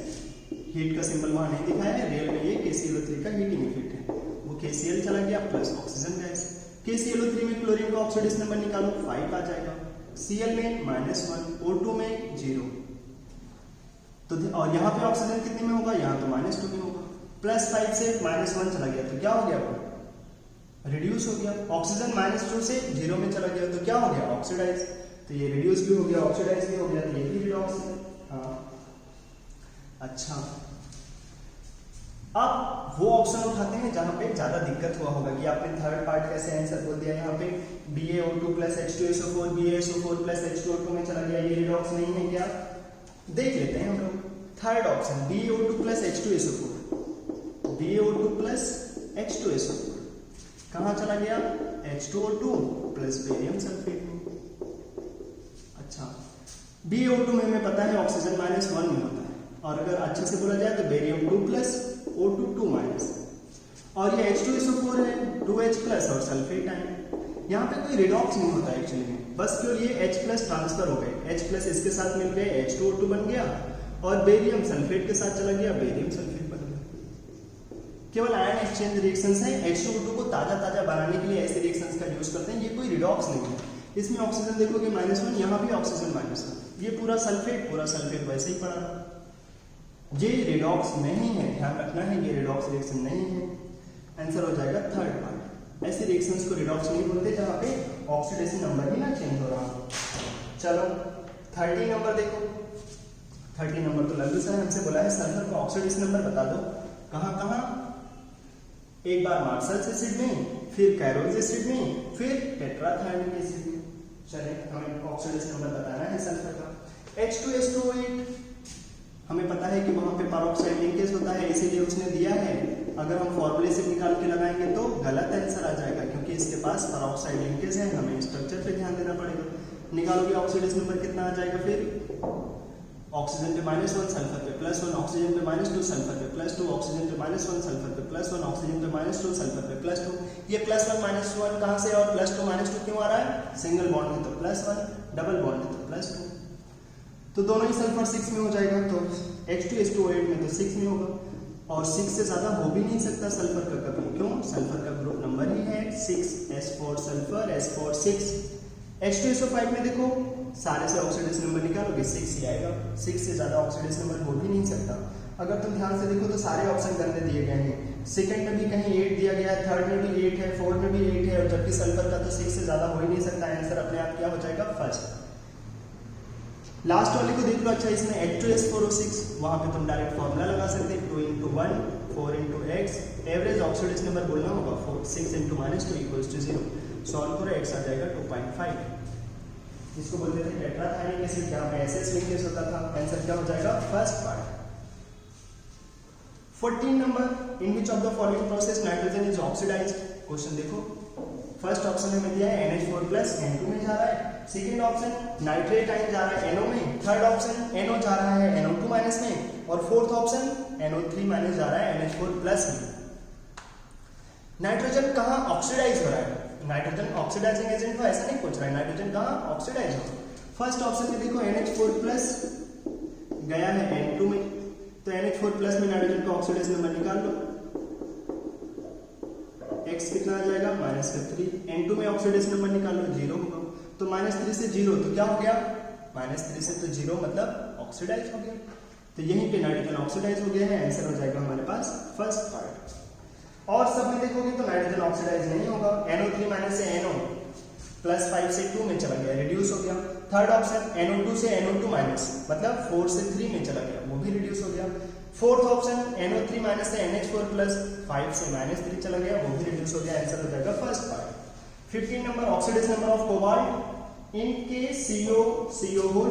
हीट का सिंबल वहां नहीं दिखाया है, रियल में ये KClO3 का हीटिंग इफेक्ट है, वो KCl चला गया प्लस ऑक्सीजन गैस। KClO3 में क्लोरीन का ऑक्सीडेशन नंबर निकालो, 5 आ जाएगा। Cl में -1, O2 में 0। तो और यहाँ पे ऑक्सीजन कितने में होगा, यहाँ तो -2 में होगा। +5 से -1 चला गया तो क्या हो गया, वो रिड्यूस हो गया। ऑक्सीजन -2 से 0 में चला गया तो क्या हो गया, ऑक्सीडाइज। तो ये रिड्यूस भी हो गया, ऑक्सीडाइज भी हो गया, तो ये भी रिडॉक्स है। हाँ अच्छा, आप वो ऑप्शन उठाते हैं जहां पे ज्यादा दिक्कत हुआ होगा कि आपने थर्ड पार्ट कैसे आंसर बोल दिया। यहाँ पे BaO2 + H2SO4 BaSO4 + H2O2 में चला गया, ये रिडॉक्स नहीं है क्या, देख लेते हैं हम लोग। Third option BaO2 + H2SO4, BaO2 + H2SO4 कहाँ चला गया, H2O2 + बेरियम सल्फेट में। अच्छा, BaO2 में हमें पता है ऑक्सीजन -1 में होता है, और अगर अच्छे से बोला जाए तो बेरियम 2 + O2 2-, और ये H2SO4 है 2H+ और सल्फेट आयन। यहाँ पे कोई रिडॉक्स नहीं होता एक्चुअली में, बस केवल ये H+ ट्रांसफर हो गए, H+ इसके साथ मिल गए H2O2 बन गया, और बेरियम सल्फेट के साथ चला गया, बेरियम सल्फेट बन गया। केवल आयन एक्सचेंज रिएक्शंस हैं, H2O2 को ताजा ताजा बनाने के लिए ऐसे रिएक्शंस का यूज करते हैं, ये कोई रिडॉक्स नहीं है। इसमें ऑक्सीजन देखोगे -1, यहाँ भी ऑक्सीजन -1, ये पूरा सल्फेट वैसे ही पड़ा। ये रिडॉक्स नहीं है, ध्यान रखना है, ये रिडॉक्स रिएक्शन नहीं है। आंसर हो जाएगा थर्ड पार्ट। ऐसे रिएक्शंस को रिडॉक्स नहीं बोलते जहां पे ऑक्सीडेशन नंबर ही ना चेंज हो रहा हो। चलो 30 नंबर देखो। 30 नंबर तो लल्लू सर हमसे बोला है सल्फर का ऑक्सीडेशन नंबर बता दो। कहां कहां, एक बार मार्शल्स एसिड में, फिर कैरोज एसिड में, फिर टेट्राथायोनिक एसिड में। चले, हमें ऑक्सीडेशन नंबर बताना है सल्फर का। H2SO8 हमें पता है कि वहां पे पेरोक्साइड लिंकेज होता है, इसीलिए उसने दिया है। अगर हम फॉर्मूले से निकाल के लगाएंगे तो गलत आंसर आ जाएगा, क्योंकि इसके पास पेरोक्साइड लिंकेज है, हमें स्ट्रक्चर पे ध्यान देना पड़ेगा। निकालोगे ऑक्सीडेशन नंबर कितना आ जाएगा, फिर ऑक्सीजन पे -1, सल्फर पे +1, ऑक्सीजन पे -2, सल्फर पे +2, ऑक्सीजन पे -1, सल्फर पे +1, ऑक्सीजन पे -2, सल्फर पे +2। ये +1 -1 कहां से और +2 -2 क्यों आ रहा है, सिंगल बॉन्ड है तो +1, डबल बॉन्ड है तो +2, तो दोनों ही सल्फर 6 में हो जाएगा। तो H2SO8 में तो 6 में होगा, और 6 से ज्यादा हो भी नहीं सकता सल्फर का कभी, क्यों, सल्फर का ग्रुप नंबर ही है 6, S4 सल्फर, S4 6। H2SO5 में देखो सारे से ऑक्सीडेशन नंबर निकालोगे 6 ही आएगा, 6 से ज्यादा ऑक्सीडेशन नंबर हो भी नहीं सकता। अगर तुम ध्यान से देखो तो सारे ऑप्शन गंदे दिए गए हैं, सेकंड में भी कहीं 8 दिया गया है, थर्ड में भी 8 है, फोर्थ में भी 8 है, और जबकि सल्फर का तो 6 से ज्यादा हो ही नहीं सकता। आंसर अपने आप क्या हो जाएगा, फर्स्ट। लास्ट वाले को देख लो। अच्छा, इसमें H2S4O6, वहां पे तुम डायरेक्ट फॉर्मूला लगा सकते हैं, 2 × 1 4 × x, एवरेज ऑक्सीडेशन नंबर बोलना होगा 4, 6 × -2 = 0। सॉल्व करो, x आ जाएगा 2.5। इसको बोलते थे टेट्राथायोनिक एसिड, जहां पे SS लिंकेज होता था। आंसर क्या हो जाएगा, first part. 14 number, in which of the following process nitrogen is oxidised. Question देखो, फर्स्ट ऑप्शन में दिया है NH4+ N2 में जा रहा है, सेकंड ऑप्शन नाइट्रेट आयन जा रहा है NO में, थर्ड ऑप्शन NO जा रहा है NO2- में, और फोर्थ ऑप्शन NO3- जा रहा है NH4+ में। नाइट्रोजन कहां ऑक्सीडाइज हो रहा है, नाइट्रोजन ऑक्सीडाइजिंग एजेंट हो ऐसा नहीं पूछ रहा है, नाइट्रोजन कहां ऑक्सीडाइज हो। फर्स्ट ऑप्शन में देखो NH4+ गया है N2 में, तो NH4+ में नाइट्रोजन का ऑक्सीडेशन नंबर निकाल लो, x कितना आ जाएगा, -3। N2 में ऑक्सीडेशन नंबर निकाल लो, 0 होगा, तो -3 से 0 तो क्या हो गया, -3 से तो 0 मतलब ऑक्सीडाइज हो गया। तो यहीं पे नाइट्रोजन ऑक्सीडाइज हो गया है। आंसर हो जाएगा हमारे पास फर्स्ट पार्ट। और सब में देखोगे तो नाइट्रोजन ऑक्सीडाइज नहीं होगा। NO3- से NO +5 से 2 में चला गया, रिड्यूस हो गया। थर्ड ऑप्शन NO2 से NO2- मतलब 4 से 3 में चला गया, वो भी रिड्यूस हो गया। फोर्थ ऑप्शन NO3- से NH4+, 5 से -3 चला गया, वो भी रिड्यूस हो गया। आंसर हो जाएगा first part. 15 number, oxidation number of cobalt in KCO4।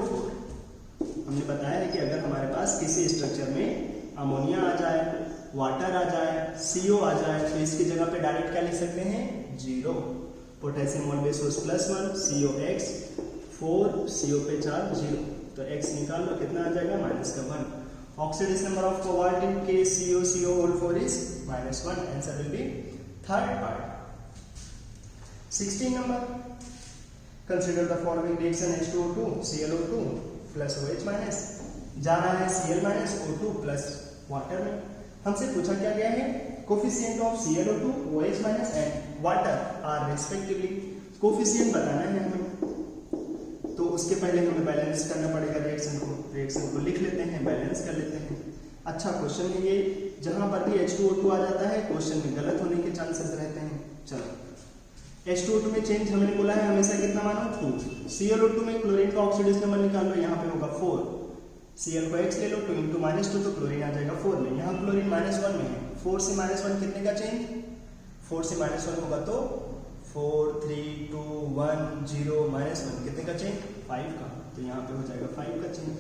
हमने बताया है कि अगर हमारे पास किसी स्ट्रक्चर में अमोनिया आ जाए, वाटर आ जाए, CO आ जाए, तो इसकी जगह पे डायरेक्ट क्या लिख सकते हैं, 0। पोटेशियम मोलबेसोस +1, COX 4, CO पे 4, 0, तो x निकाल लो, कितना आ जाएगा, -1। Oxidation number of cobalt in KCO4 is -1। Answer will be third part. 16 number, consider the following reaction H2O2 ClO2 + OH- जा रहा है Cl- O2 + वाटर में। हमसे पूछा क्या गया है, coefficient of ClO2 OH- and water are respectively. Coefficient बताना है हमें, तो उसके पहले हमें बैलेंस करना पड़ेगा रिएक्शन को लिख लेते हैं, बैलेंस कर लेते हैं। अच्छा क्वेश्चन है ये, जहां पर भी H2O2 आ जाता है क्वेश्चन में गलत होने के चांसेस रहते हैं। चलो H2O2 में चेंज हमने बोला है हमेशा कितना मानो 2। ClO2 में क्लोरीन का ऑक्सीडेशन नंबर निकाल लो, यहाँ पे होगा 4। Cl को x ले लो, 2 × -2 तो क्लोरीन आ जाएगा 4 में, यहाँ क्लोरीन -1 में है। 4 से -1 कितने का चेंज, 4 से -1 होगा तो 4 3 2 1 0 -1 कितने का चेंज 5 का, तो यहाँ पे हो जाएगा 5 का चेंज।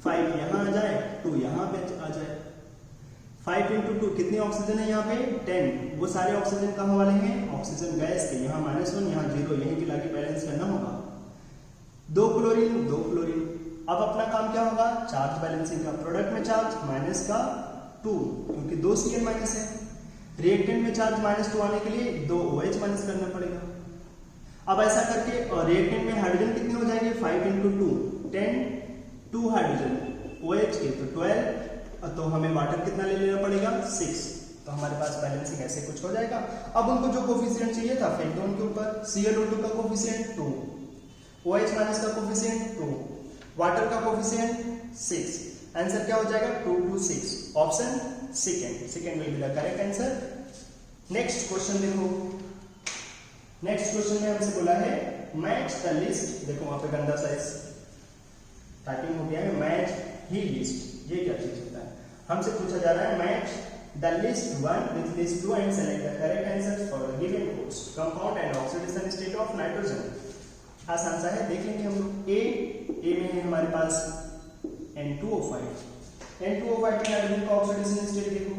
5 यहाँ आ जाए 2 यहाँ पे आ जाए। 5 × 2 कितनी ऑक्सीजन है यहाँ पे 10, वो सारे ऑक्सीजन कहाँ वाले हैं ऑक्सीजन गैस के, यहाँ -1 यहाँ 0, यहीं के लाके बैलेंस करना होगा। 2 क्लोरीन। अब अपना काम क्या होगा चार्ज बैलेंसिंग का, प्रोडक्ट में चार्ज माइनस का 2 क्योंकि 2 Cl माइनस है, रिएक्टेंट में चार्ज -2 आने के लिए 2 OH माइनस करना पड़ेगा। अब ऐसा करके रिएक्टेंट में हाइड्रोजन कितने हो जाएंगे 5 × 2 10, 2 हाइड्रोजन OH के तो 12, तो हमें वाटर कितना ले लेना पड़ेगा 6, तो हमारे पास बैलेंसिंग ऐसे कुछ हो जाएगा। अब उनको जो कोफिशिएंट चाहिए था फेंक दो उनके ऊपर, ClO2 का कोफिशिएंट 2, OH माइनस का कोफिशिएंट 2, वाटर का कोफिशिएंट 6, आंसर क्या हो जाएगा 2 2 6, option second will be the correct answer. Next question देखो, नेक्स्ट क्वेश्चन में हमसे बोला है मैच द लिस्ट, देखो वहां पे गंदा साइज टाइपिंग हो गया है, मैच ही लिस्ट, ये क्या चीज होता है, हमसे पूछा जा रहा है match the list 1 with list 2 and select the correct answers for the given course, compound and oxidation state of nitrogen। आसान सा है, देख लेंगे हम लोग। ए में है हमारे पास N2O5 के नाइट्रोजन का ऑक्सीडेशन स्टेट देखो,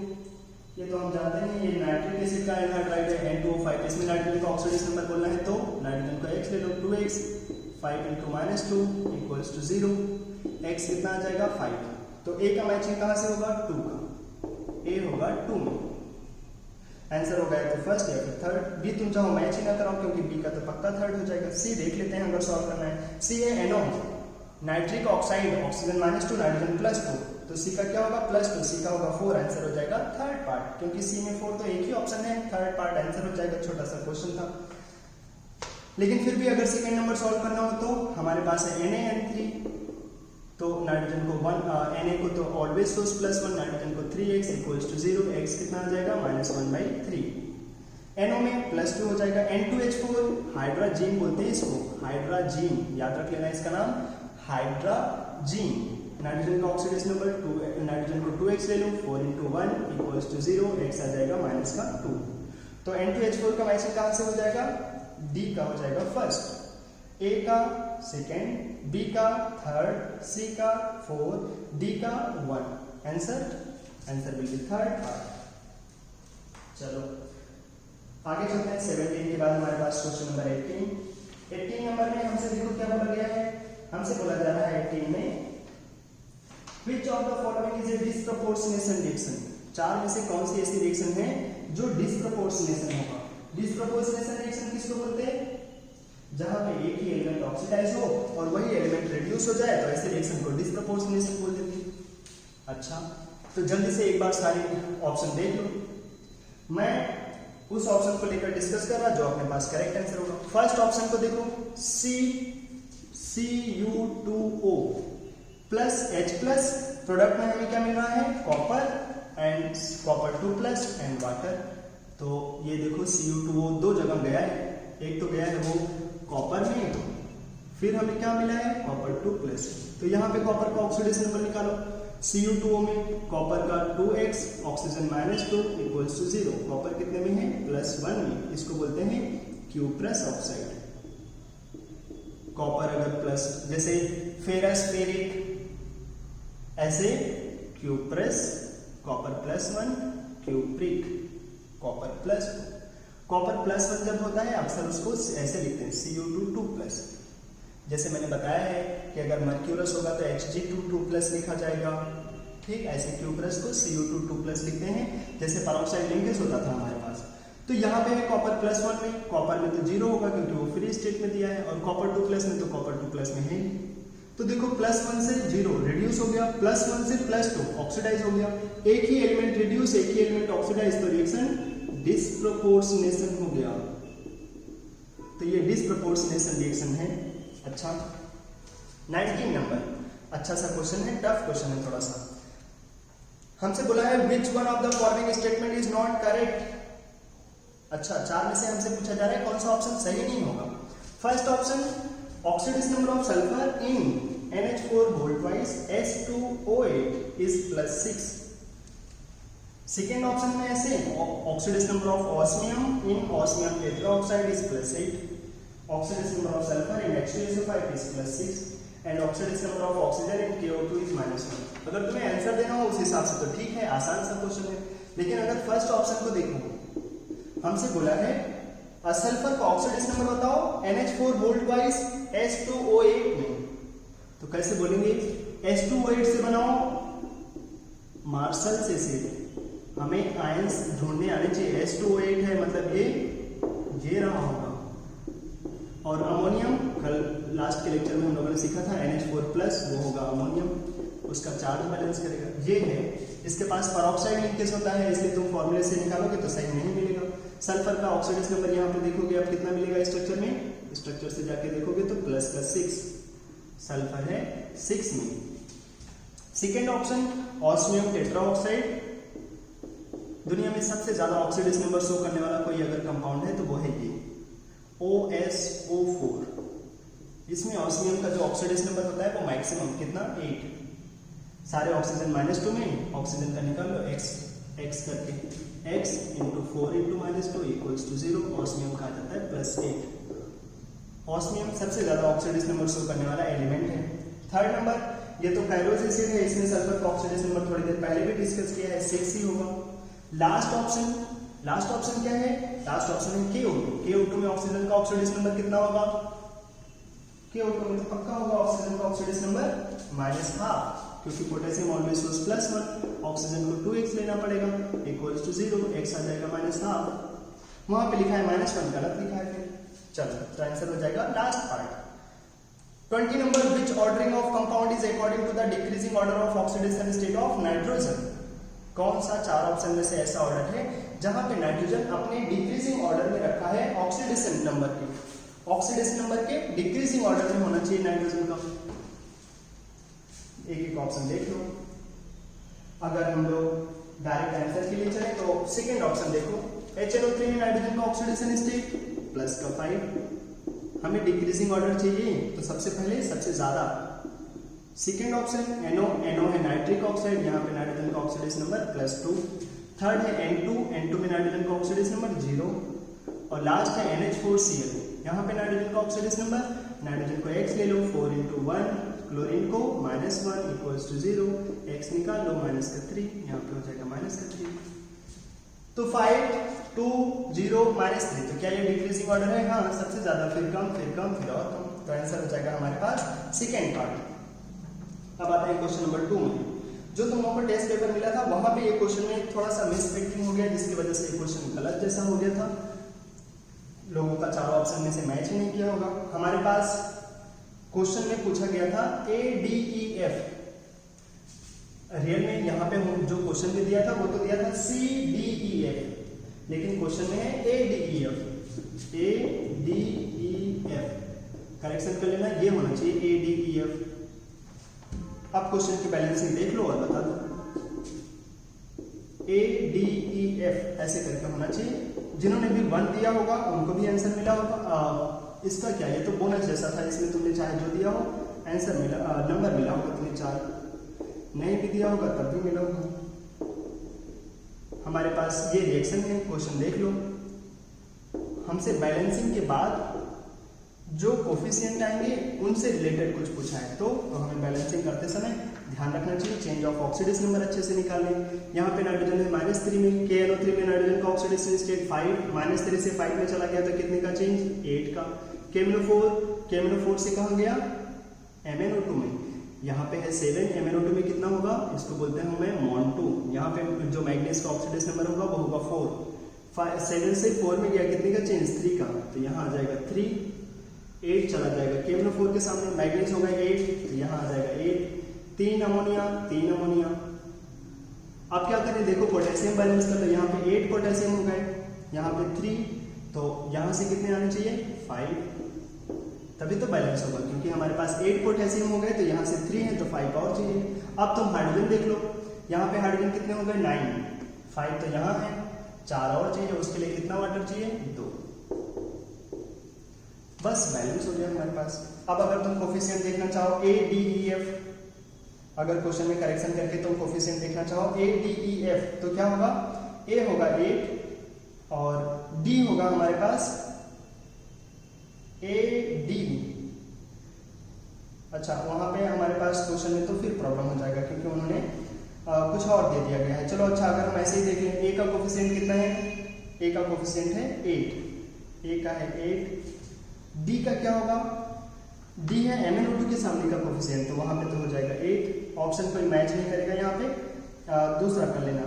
ये तो हम जानते हैं ये नाइट्रिक एसिड का एनहाइड्राइड है N2O5, इसमें नाइट्रोजन का ऑक्सीडेशन नंबर बोलना है तो नाइट्रोजन का x ले लो 2x, 5 × -2 = 0, x कितना आ जाएगा 5, तो A का मैचिंग कहाँ से होगा 2 का, A होगा 2 में, आंसर होगा तो फर्स्ट या फिर थर्ड। बी तुम चाहो मैच ही ना कराओ क्योंकि बी का तो पक्का थर्ड हो जाएगा। सी देख लेते हैं अगर सॉल्व करना है। सी है NO nitric oxide, oxygen -2 nitrogen +2, तो सी का क्या होगा +2, सी का होगा 4, आंसर हो जाएगा थर्ड पार्ट, क्योंकि सी में 4 तो एक ही ऑप्शन है, थर्ड पार्ट आंसर हो जाएगा। छोटा सा क्वेश्चन था, लेकिन फिर भी अगर सेकंड नंबर सॉल्व करना हो तो हमारे पास है Na N3, तो नाइट्रोजन को 1 Na को तो ऑलवेज सोर्स +1, नाइट्रोजन को 3x = 0, x कितना आ जाएगा -1/3। NO में +2 हो जाएगा। N2H4 हाइड्राजीन बोलते हैं इसको, हाइड्राजीन याद रख लेना इसका नाम हाइड्राजीन। नाइट्रोजन का ऑक्सीडेशन नंबर 2, नाइट्रोजन को 2x ले लो, 4 × 1 = 0, x आ जाएगा -2, तो N2H4 का मैचिंग कहां से हो जाएगा D का हो जाएगा फर्स्ट, A का सेकेंड, B का थर्ड, C का 4, D का 1, answer will be third part. चलो आगे चलते हैं 17 के बाद हमारे पास क्वेश्चन नंबर 18 नंबर में हमसे देखो क्या बोला गया है, हमसे बोला जा रहा है 18 में which of the following is a disproportionation reaction, 4 में से कौन सी ऐसी रिएक्शन है जो डिस्प्रपोर्शनेशन होगा। डिस्प्रपोर्शनेशन रिएक्शन किसको बोलते हैं, जहां पे एक ही एलिमेंट ऑक्सीडाइज हो और वही एलिमेंट रिड्यूस हो जाए, तो ऐसे रिएक्शन को डिस्प्रपोर्शनेशन बोल देते हैं। अच्छा तो जल्दी से एक बार सारे ऑप्शन देख लो, मैं उस ऑप्शन को लेकर डिस्कस कर रहा जो अपने पास करेक्ट आंसर होगा। फर्स्ट ऑप्शन को देखो CuO2 plus H plus, product में हमें क्या मिल रहा है copper and copper 2+ and water, तो ये देखो CuO2 दो जगह गया है, एक तो गया है वो कॉपर में, फिर हमें क्या मिला है कॉपर 2+, तो यहाँ पे कॉपर का ऑक्सीडेशन नंबर निकालो। CuO2 में कॉपर का 2x, ऑक्सीजन -2 = 0, कॉपर कितने में है +1 में, इसको बोलते हैं Q+ ऑक्साइड। कॉपर अगर प्लस, जैसे फेरस फेरिक, ऐसे Q+, copper +1, cupric, copper +2। Copper +1 जब होता है अक्सर उसको ऐसे लिखते हैं Cu2 +। जैसे मैंने बताया है कि अगर मर्क्यूरस होगा तो Hg2 लिखा जाएगा, ठीक, ऐसे Q+ को Cu2 लिखते हैं, जैसे पेरोक्साइड लिंकेज होता था हमारे पास। तो यहाँ पे है कॉपर +1 में, कॉपर में तो 0 होगा क्योंकि वो फ्री स्टेट में दिया है, और कॉपर 2+ में तो कॉपर 2+ में है। तो देखो +1 से 0 रिड्यूस हो गया, +1 से +2 ऑक्सीडाइज हो गया, एक ही एलिमेंट रिड्यूस एक ही एलिमेंट ऑक्सीडाइज, तो रिएक्शन डिसप्रोपोर्शनेशन हो गया, तो ये डिसप्रोपोर्शनेशन रिएक्शन है। अच्छा 19 नंबर, अच्छा सा क्वेश्चन है, टफ क्वेश्चन है थोड़ा सा। हमसे बोला है which one of the following statement is not correct. अच्छा 4 में से हमसे पूछा जा रहा है कौन सा ऑप्शन सही नहीं होगा। First option, oxidation number of sulphur in NH4 whole twice S2O8 is +6। Second option में ऐसे, oxidation number of osmium in osmium tetroxide is +8, oxidation number of sulphur in H2SO5 is +6 and oxidation number of oxygen in KO2 is -1। अगर तुम्हें आंसर देना हो उस हिसाब से तो ठीक है, आसान सा क्वेश्चन है। लेकिन अगर फर्स्ट ऑप्शन को देखो, हमसे बोला है सल्फर का ऑक्सीडेशन नंबर बताओ NH4 whole twice S2O8 में, तो कैसे बोलेंगे? H2O8 से बनाओ मार्शल से हमें आयंस ढूंढने आने चाहिए। H2O8 है मतलब ये रहा होगा। और अमोनियम कल लास्ट के लेक्चर में हम लोगों ने सीखा था NH4+, वो होगा अमोनियम, उसका चार्ज बैलेंस करेगा। ये है, इसके पास पेरोक्साइड लिंकेज होता है, इसलिए तुम फॉर्मूले से निकालोगे तो सही नहीं मिलेगा। सल्फर का ऑक्सीडेशन नंबर यहाँ पे देखोगे आप कितना मिलेगा स्ट्रक्चर में, स्ट्रक्चर से जाके देखोगे तो +6 सल्फर है 6 में। Second option, osmium tetroxide. दुनिया में सबसे ज्यादा ऑक्सीडेशन नंबर शो करने वाला कोई अगर कंपाउंड है तो वो है ये OSO4। इसमें ऑस्मियम का जो ऑक्सीडेशन नंबर होता है वो मैक्सिमम कितना 8। सारे ऑक्सीजन -2 में ऑक्सीजन का निकाल लो x करके, x × 4 × -2 = 0। ऑस्मियम का आ जाता है +8। ऑस्मियम सबसे ज्यादा ऑक्सीडेशन नंबर शो करने वाला एलिमेंट है। थर्ड नंबर, ये तो फेरोज एसिड है, इसमें सल्फर का ऑक्सीडेशन नंबर थोड़ी देर पहले भी डिस्कस किया है, 6 ही होगा। लास्ट ऑप्शन क्या है? लास्ट ऑप्शन है KO2 में ऑक्सीजन का ऑक्सीडेशन नंबर कितना होगा? KO2 में तो पक्का होगा ऑक्सीजन का ऑक्सीडेशन नंबर -12, क्योंकि पोटेशियम ऑलवेज शोस +1, ऑक्सीजन को 2x लेना पड़ेगा = 0, x आ जाएगा -12। वहां पे लिखा है -1, गलत लिखा है फिर। चलो तो आंसर हो जाएगा last part. 20 number, which ordering of compound is according to the decreasing order of oxidation state of nitrogen. कौन सा 4 ऑप्शन में से ऐसा ऑर्डर है जहां पे नाइट्रोजन अपने डिक्रीजिंग ऑर्डर में रखा है ऑक्सीडेशन नंबर के? ऑक्सीडेशन नंबर के डिक्रीजिंग ऑर्डर में होना चाहिए नाइट्रोजन का। एक ऑप्शन देख लो। अगर हम लोग डायरेक्ट आंसर के लिए चले तो सेकेंड ऑप्शन देखो, HNO3 में नाइट्रोजन का ऑक्सीडेशन स्टेट +5। हमें डिक्रीजिंग ऑर्डर चाहिए तो सबसे पहले सबसे ज्यादा। सेकेंड ऑप्शन NO है नाइट्रिक ऑक्साइड, यहाँ पे नाइट्रोजन का ऑक्सीडेशन नंबर +2। थर्ड है N2 में नाइट्रोजन का ऑक्सीडेशन नंबर 0। और लास्ट है NH4Cl, यहाँ पे नाइट्रोजन का ऑक्सीडेशन नंबर, नाइट्रोजन को x ले लो 4 × 1, क्लोरीन को -1 = 0, x निकाल लो -3, यहाँ पे हो जाएगा -3। तो 5 2 0 -3, तो क्या ये डिक्रीजिंग ऑर्डर है? हाँ, सबसे ज्यादा, फिर कम, फिर कम, फिर और कम। तो आंसर हो जाएगा हमारे पास सेकेंड पार्ट। अब आता है क्वेश्चन नंबर 2 में, जो तुम लोगों को टेस्ट पेपर मिला था वहां पे ये क्वेश्चन में थोड़ा सा मिसप्रिंटिंग हो गया, जिसकी वजह से ये क्वेश्चन गलत जैसा हो गया था। लोगों का 4 ऑप्शन में से मैच ही नहीं किया होगा। हमारे पास क्वेश्चन में पूछा गया था ADEF, रियल में यहाँ पे जो क्वेश्चन में दिया था वो तो दिया था CDEF, लेकिन क्वेश्चन में है ADEF। करेक्शन कर लेना, ये होना चाहिए ADEF। अब क्वेश्चन की बैलेंसिंग देख लो और बता दो। ADEF ऐसे करके होना चाहिए। जिन्होंने भी 1 दिया होगा उनको भी आंसर मिला होगा। इसका क्या, ये तो बोनस जैसा था, इसमें तुमने चाहे जो दिया हो आंसर मिला, नंबर मिला होगा तुम्हें 4। नहीं भी दिया होगा तब भी मिला होगा। हमारे पास ये रिएक्शन है, क्वेश्चन देख लो। हमसे बैलेंसिंग के बाद जो कोफिशिएंट आएंगे उनसे रिलेटेड कुछ पूछा है तो हमें बैलेंसिंग करते समय ध्यान रखना चाहिए, चेंज ऑफ ऑक्सीडेशन नंबर अच्छे से निकाल लें। यहाँ पे नाइट्रोजन है -3 में, KNO3 में नाइट्रोजन का ऑक्सीडेशन स्टेट 5, -3 से 5 में चला गया तो कितने का चेंज? 8 का। KMNO4 से कहाँ गया? MnO2 में। यहाँ पे है 7, MnO2 में कितना होगा? इसको बोलते हैं हमें MON2। यहाँ पे जो मैग्नीज का ऑक्सीडेशन नंबर होगा वो होगा 4। 7 से 4 में गया कितने का चेंज? 3 का, तो यहाँ आ जाएगा 3। 8 चला जाएगा KMNO4 के सामने, मैग्नीज होगा 8, तो यहाँ आ जाएगा 8। 3 अमोनिया। अब क्या करें? देखो पोटेशियम बैलेंस कर लो, यहाँ पे 8 पोटेशियम हो गए, यहाँ पे 3, तो यहाँ से कितने आने चाहिए 5, तभी तो बैलेंस होगा, क्योंकि हमारे पास 8 पोटेशियम हो गए तो यहाँ से 3 है तो 5 और चाहिए। अब तुम हाइड्रोजन देख लो, यहाँ पे हाइड्रोजन कितने हो गए 9, 5 तो यहाँ है, 4 और चाहिए, उसके लिए कितना वाटर चाहिए 2, बस बैलेंस हो गया हमारे पास। अब अगर तुम कोफिशिएंट देखना चाहो A, D, E, F, अगर क्वेश्चन में करेक्शन करके तुम कोफिशिएंट देखना चाहो A, D, E, F, तो क्या होगा, A होगा 8 और D होगा हमारे पास A, D। अच्छा, वहां पे हमारे पास क्वेश्चन में तो फिर प्रॉब्लम हो जाएगा, क्योंकि उन्होंने कुछ और दे दिया गया है। चलो अच्छा, अगर हम ऐसे ही देख लें, A का कोफिशिएंट कितना है, A का कोफिशिएंट है 8, A का है 8, D का क्या होगा, D है MnO2 के सामने का कोफिशिएंट, तो वहां पे तो हो जाएगा 8, ऑप्शन कोई मैच नहीं करेगा यहाँ पे, दूसरा कर लेना।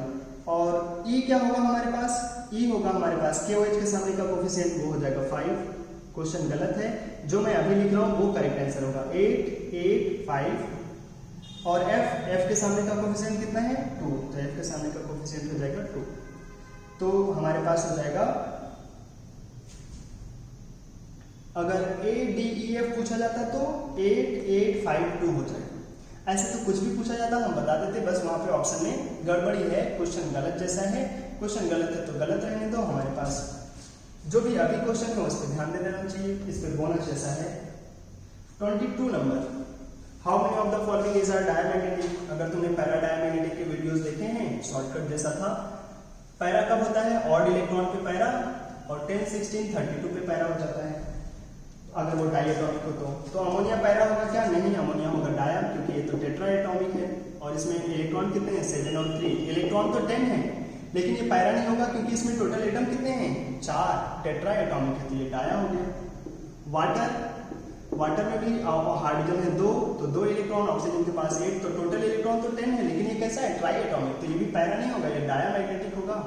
और E क्या होगा हमारे पास, E होगा हमारे पास KOH के सामने का कोफिशिएंट, वो हो जाएगा 5, क्वेश्चन गलत है, जो मैं अभी लिख रहा हूँ वो करेक्ट आंसर होगा 8, 8, 5। और F के सामने का कोफिशिएंट कितना है 2, तो F के सामने का कोफिशिएंट हो जाएगा 2, तो हमारे पास हो जाएगा, अगर A, D, E, F पूछा जाता तो 8, 8, 5, 2 हो जाएगा। ऐसे तो कुछ भी पूछा जाता हम बता देते, बस वहां पे ऑप्शन में गड़बड़ी है, क्वेश्चन गलत जैसा है, क्वेश्चन गलत है तो गलत रहने दो। हमारे पास जो भी अभी क्वेश्चन है उस पर ध्यान दे देना चाहिए, इस पर बोनस जैसा है। 22 number, how many of the following is are diamagnetic. अगर तुमने पैरा डायमैग्नेटिक के वीडियोस देखे हैं, शॉर्टकट जैसा था। पैरा कब होता है, ऑड इलेक्ट्रॉन पे पैरा, और 10, 16, 32 पे पैरा हो जाता है अगर वो डायटॉमिक हो तो अमोनिया पैरा होगा क्या, नहीं, अमोनिया होगा डाया, क्योंकि ये तो टेट्रा एटॉमिक है और इसमें इलेक्ट्रॉन कितने हैं 7 और 3, इलेक्ट्रॉन तो 10 है, लेकिन ये पैरा नहीं होगा क्योंकि इसमें टोटल एटम कितने हैं 4, टेट्रा एटॉमिक है तो ये डाया हो गया। वाटर में भी हाइड्रोजन है 2, तो 2 इलेक्ट्रॉन, ऑक्सीजन के पास 8, तो टोटल इलेक्ट्रॉन तो 10 है, लेकिन ये कैसा है ट्राई एटॉमिक, तो ये भी पैरा नहीं होगा, ये डाया मैग्नेटिक होगा।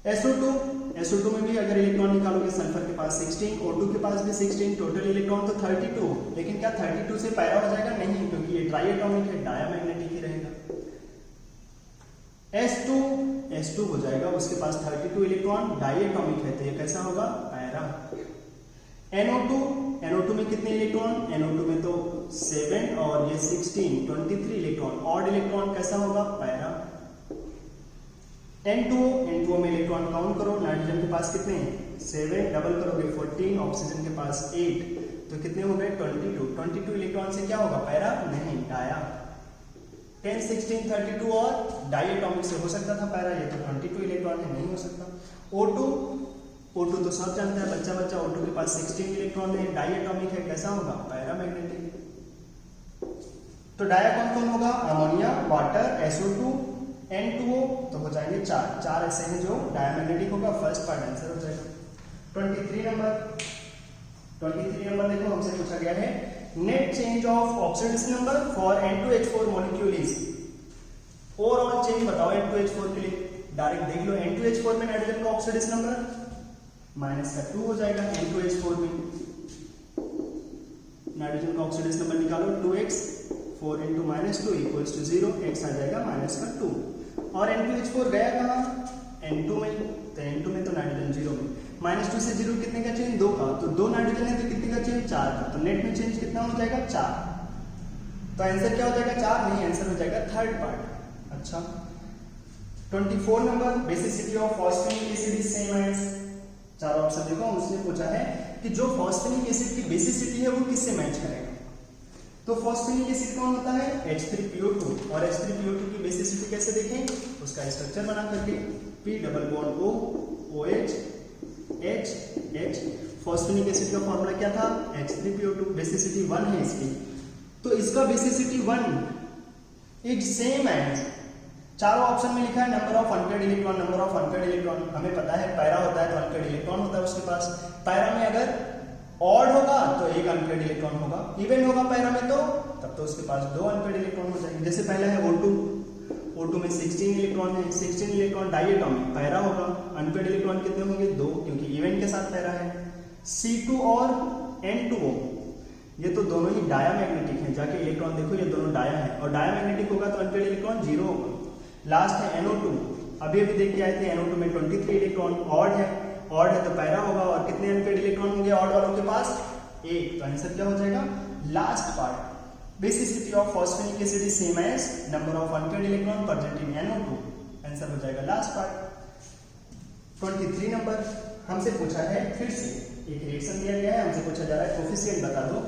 SO2 में भी अगर इलेक्ट्रॉन निकालोगे, सल्फर के पास 16, O2 के पास भी 16, टोटल इलेक्ट्रॉन तो 32, लेकिन क्या 32 से पैरा हो जाएगा, नहीं, क्योंकि ये ट्राई एटॉमिक है, डायमैग्नेटिक ही रहेगा। S2 हो जाएगा, उसके पास 32 इलेक्ट्रॉन, डाई एटॉमिक है तो ये कैसा होगा पैरा। NO2 में कितने इलेक्ट्रॉन, NO2 में तो 7 और ये 16, 23 इलेक्ट्रॉन, ऑड इलेक्ट्रॉन कैसा होगा पैरा। N2O में इलेक्ट्रॉन काउंट करो, नाइट्रोजन के पास कितने 7, डबल करोगे 14, ऑक्सीजन के पास 8, तो कितने हो गए 22 इलेक्ट्रॉन से क्या होगा पैरा, नहीं डाया। 10, 16, 32 और डाई एटॉमिक से हो सकता था पैरा, ये तो 22 इलेक्ट्रॉन है, नहीं हो सकता। O2 तो सब जानता है बच्चा, O2 के पास 16 इलेक्ट्रॉन है, डाई एटॉमिक है, कैसा होगा पैरा मैग्नेटिक। तो डाया कौन होगा, अमोनिया, वाटर, SO2, N2O, तो हो जाएंगे 4 ऐसे हैं जो डायमैग्नेटिक होगा, फर्स्ट पार्ट आंसर हो जाएगा। 23 नंबर देखो, हमसे पूछा गया है net change of oxidation number for N2H4 molecule is. Overall change बताओ N2H4 के लिए, डायरेक्ट देख लो, N2H4 में नाइट्रोजन का ऑक्सीडेशन नंबर -2 हो जाएगा। N2H4 में नाइट्रोजन का ऑक्सीडेशन नंबर निकालो, 2x, 4 × -2 = 0, x आ जाएगा -2। और N2H4 गया कहाँ, N2 में, तो N2 में तो नाइट्रोजन 0 में, -2 से 0 कितने का चेंज, 2 का, तो 2 नाइट्रोजन है तो कितने का चेंज 4 का, तो नेट में चेंज कितना हो जाएगा 4, तो आंसर क्या हो जाएगा 4, नहीं, आंसर हो जाएगा थर्ड पार्ट। अच्छा, 24 number, basicity of phosphinic acid is same as. 4 option देखो, उसने पूछा है कि जो फॉस्फेनिक एसिड की बेसिसिटी है वो किससे मैच करेगा। तो फॉस्फेनिक एसिड कौन होता है H3PO2, और H3PO2 की बेसिसिटी कैसे देखें, उसका स्ट्रक्चर बना करके P double bond O OH H। Phosphinic acid का फॉर्मूला क्या था H3PO2, बेसिसिटी 1 है इसकी, तो इसका बेसिसिटी 1 इज सेम एज, चारों ऑप्शन में लिखा है नंबर ऑफ अनपेयर्ड इलेक्ट्रॉन, हमें पता है पैरा होता है तो अनपेयर्ड इलेक्ट्रॉन होता है उसके पास। पैरा में अगर ऑड होगा तो एक अनपेयर्ड इलेक्ट्रॉन होगा, इवन होगा पैरा में तो तब तो उसके पास 2 अनपेयर्ड इलेक्ट्रॉन हो जाएंगे। जैसे पहला है O2 में 16 इलेक्ट्रॉन है, 16 इलेक्ट्रॉन डाई एटॉमिक, पैरा होगा, अनपेयर्ड इलेक्ट्रॉन कितने होंगे 2, क्योंकि इवन के साथ पैरा है। C2 और N2O ये तो दोनों ही डाया मैग्नेटिक है, जाके इलेक्ट्रॉन देखो ये दोनों डाया है, और डाया मैग्नेटिक होगा तो अनपेयर्ड इलेक्ट्रॉन 0 होगा। लास्ट है NO2, अभी अभी देख के आए थे NO2 में 23 इलेक्ट्रॉन, ऑड है तो पैरा होगा, और कितने अनपेड इलेक्ट्रॉन होंगे ऑड वालों के पास? 1। तो आंसर क्या हो जाएगा? Last part, basicity of phosphinic acid is same as number of unpaired electron present in NO2। Answer हो जाएगा लास्ट पार्ट। 23 नंबर हमसे पूछा है, फिर से एक रिएक्शन दिया गया है, हमसे पूछा जा रहा है कोफिशिएंट बता दो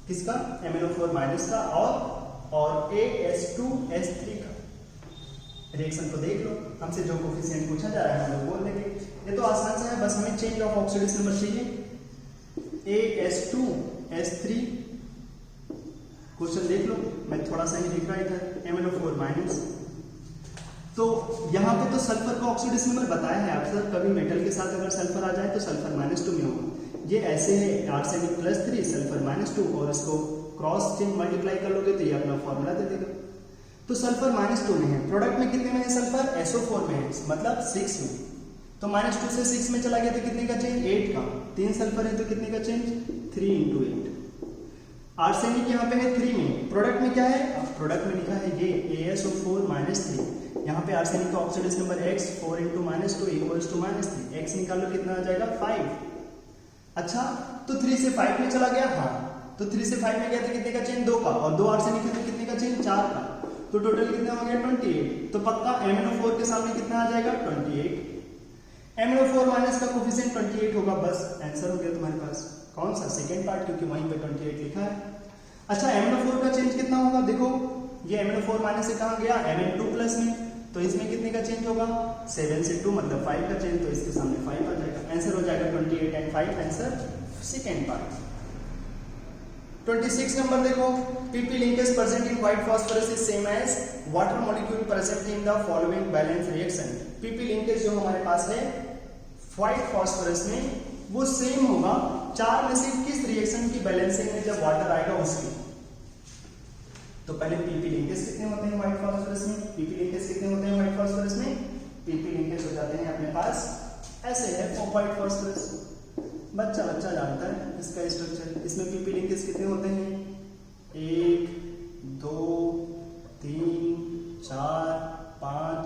किसका? MnO4 माइनस का और AS2S3 का। रिएक्शन को देख लो, हमसे जो कोफिशिएंट पूछा जा रहा है हम लोग बोल देंगे। ये तो आसान सा है, बस हमें चेंज ऑफ ऑक्सीडेशन नंबर चाहिए। AS2S3 क्वेश्चन देख लो, मैं थोड़ा सा ही लिख रहा इधर, MnO4 माइनस। तो यहाँ पे तो सल्फर का ऑक्सीडेशन नंबर बताया है अक्सर, कभी मेटल के साथ अगर सल्फर आ जाए तो सल्फर -2 में होगा। ये ऐसे है आर्सेनिक +3 सल्फर -2, और इसको क्रॉस चेंज मल्टीप्लाई कर लोगे तो ये अपना फॉर्मूला दे देगा। तो सल्फर -2 में है, प्रोडक्ट में कितने में है सल्फर? SO4 में है, मतलब 6 में। तो -2 से 6 में चला गया तो कितने का चेंज? 8 का। 3 सल्फर है तो कितने का चेंज? 3 × 8। आर्सेनिक यहाँ पे है 3 में, प्रोडक्ट में क्या है? अब प्रोडक्ट में लिखा है ये ASO4 -3। यहाँ पे आर्सेनिक का ऑक्सीडेशन नंबर X 4 × -2 = -3। X निकालो कितना आ जाएगा? 5। अच्छा, तो 3 से 5 में चला गया, हाँ, तो 3 से 5 में गया तो कितने का चेंज? 2 का, और 2 आर्सेनिक है तो कितने का चेंज? 4 का। तो टोटल कितना हो गया? 28। तो पक्का MnO4 के सामने कितना आ जाएगा? 28। MnO4 माइनस का कोफिशिएंट 28 होगा, बस आंसर हो गया तुम्हारे पास। कौन सा? सेकेंड पार्ट, क्योंकि वहीं पे 28 लिखा है। अच्छा, MnO4 का चेंज कितना होगा? देखो ये MnO4 माइनस से कहाँ गया? Mn2+ में, तो इसमें कितने का चेंज होगा? 7 से 2 मतलब 5 का चेंज, तो इसके सामने 5 आ जाएगा। आंसर हो जाएगा 28 and 5, answer second part. 26 number देखो, PP linkage present in white phosphorus is same as water molecule present in the following balance reaction। PP linkage जो हमारे पास है व्हाइट फॉस्फोरस में, वो सेम होगा 4 में से किस रिएक्शन की बैलेंसिंग में जब वाटर आएगा उसकी। तो पहले PP लिंकेज कितने होते हैं व्हाइट फॉस्फोरस में? PP लिंकेज कितने होते हैं व्हाइट फॉस्फोरस में? PP लिंकेज हो जाते हैं अपने पास ऐसे है व्हाइट फॉस्फोरस, बच्चा जानता है इसका स्ट्रक्चर। इसमें PP लिंकेज कितने होते हैं? 1 2 3 4 5,